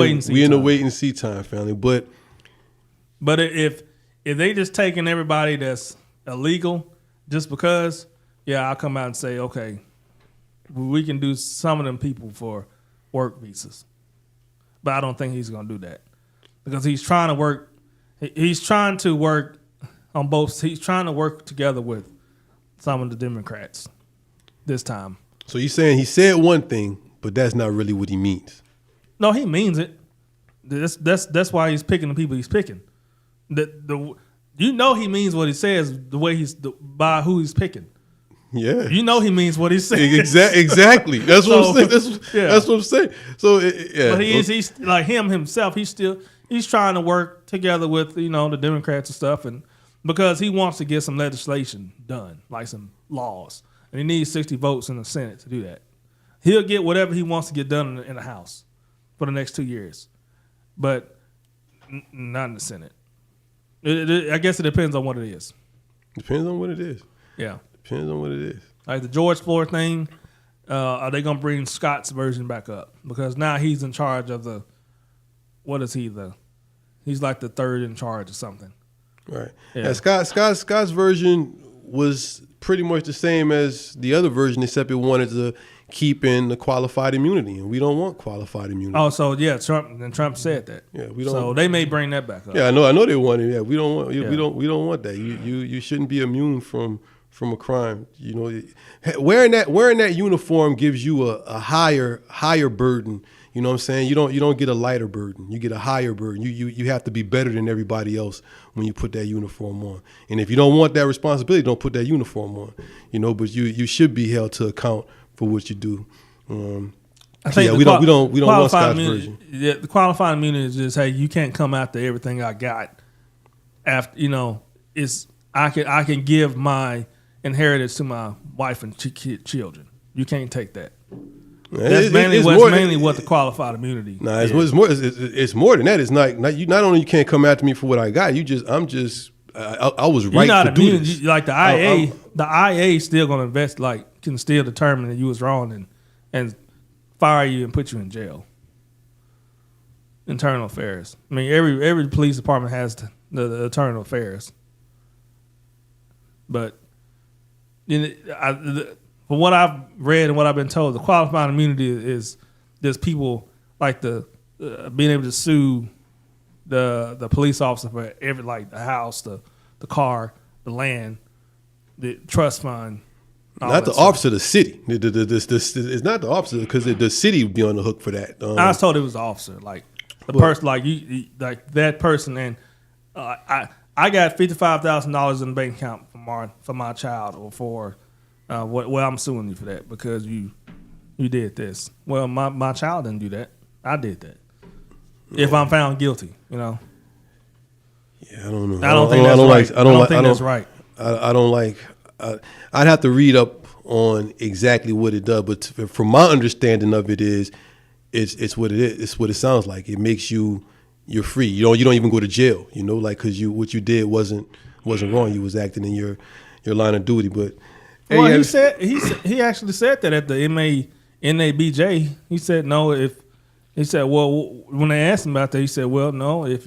C: a wait and see
B: time, family. But
C: if they just taking everybody that's illegal just because, I'll come out and say, okay, we can do some of them people for work visas. But I don't think he's going to do that because he's trying to work. He's trying to work on both. He's trying to work together with some of the Democrats this time.
B: So you're saying he said one thing, but that's not really what he means.
C: No, he means it. That's why he's picking the people he's picking. He means what he says the way by who he's picking.
B: Yeah,
C: he means what he's saying.
B: Exactly. That's what I'm saying. That's what I'm saying. So
C: but he's like himself. He's trying to work together with the Democrats and stuff, and because he wants to get some legislation done, like some laws, and he needs 60 votes in the Senate to do that. He'll get whatever he wants to get done in the House for the next 2 years, but not in the Senate. I guess it depends on what it is.
B: Depends on what it is.
C: Yeah.
B: Depends on what it is.
C: Like the George Floyd thing, are they going to bring Scott's version back up? Because now he's in charge of the, what is he? He's like the third in charge or something.
B: Right.
C: Yeah.
B: Scott's version was pretty much the same as the other version, except it wanted to keep in the qualified immunity, and we don't want qualified immunity.
C: Oh, so yeah, Trump said that.
B: Yeah, we don't.
C: So they may bring that back up.
B: Yeah, I know they want it. Yeah, we don't want. We don't want that. You shouldn't be immune from a crime. You know, wearing that uniform gives you a higher burden. You know what I'm saying? You don't get a lighter burden. You get a higher burden. You have to be better than everybody else when you put that uniform on. And if you don't want that responsibility, don't put that uniform on. You know, but you should be held to account for what you do.
C: I think
B: we don't want Scott's version.
C: Yeah, the qualified immunity is just, hey, you can't come after everything I got. After I can give my inheritance to my wife and children. You can't take that. That's mainly what the qualified immunity.
B: Nah, it's more than that. It's not only you can't come after me for what I got. I was right
C: not
B: to
C: immune.
B: do this.
C: Like the IA, the IA still gonna invest. Like can still determine that you was wrong and fire you and put you in jail. Internal affairs. I mean, every police department has the internal affairs. But from what I've read and what I've been told, the qualified immunity is there's people like being able to sue the police officer for the house, the car, the land, the trust fund.
B: Not the officer, the city. It's not the officer because the city would be on the hook for that.
C: I was told it was the officer, like the person, like you, like that person. And I got $55,000 in the bank account for my child or for. Well, I'm suing you for that because you did this. Well, my child didn't do that. I did that. If I'm found guilty,
B: Yeah, I don't know.
C: I don't think that's right. I don't think that's right.
B: I don't like. I'd have to read up on exactly what it does, but from my understanding of it it's what it is. It's what it sounds like. It makes you're free. You don't even go to jail. You know, like because what you did wasn't wrong. You was acting in your line of duty, but.
C: Well, he actually said that at the NABJ. He said no. When they asked him about that, he said, well, no. If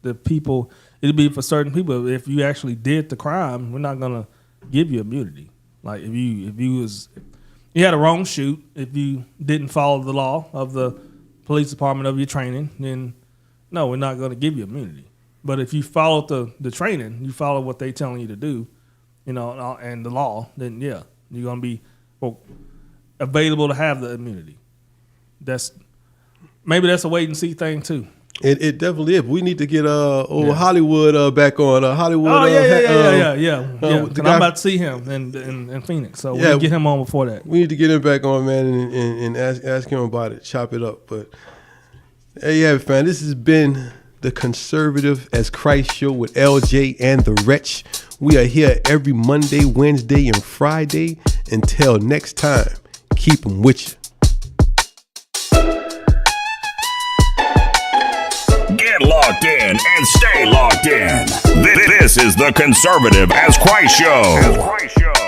C: the people, it'd be for certain people. If you actually did the crime, we're not gonna give you immunity. Like if you had a wrong shoot, if you didn't follow the law of the police department of your training, then no, we're not gonna give you immunity. But if you followed the training, you follow what they telling you to do. And the law, then yeah, you're gonna be available to have the immunity. Maybe that's a wait and see thing too.
B: It definitely is. We need to get Hollywood back on. Hollywood.
C: Oh yeah. I'm about to see him in Phoenix, so we need to get him on before that.
B: We need to get him back on, man, and ask him about it. Chop it up. But there you have it, fam. This has been the Conservative as Christ show with LJ and the Wretch. We are here every Monday, Wednesday, and Friday. Until next time, keep them with you.
A: Get locked in and stay locked in. This is the Conservative as Christ show.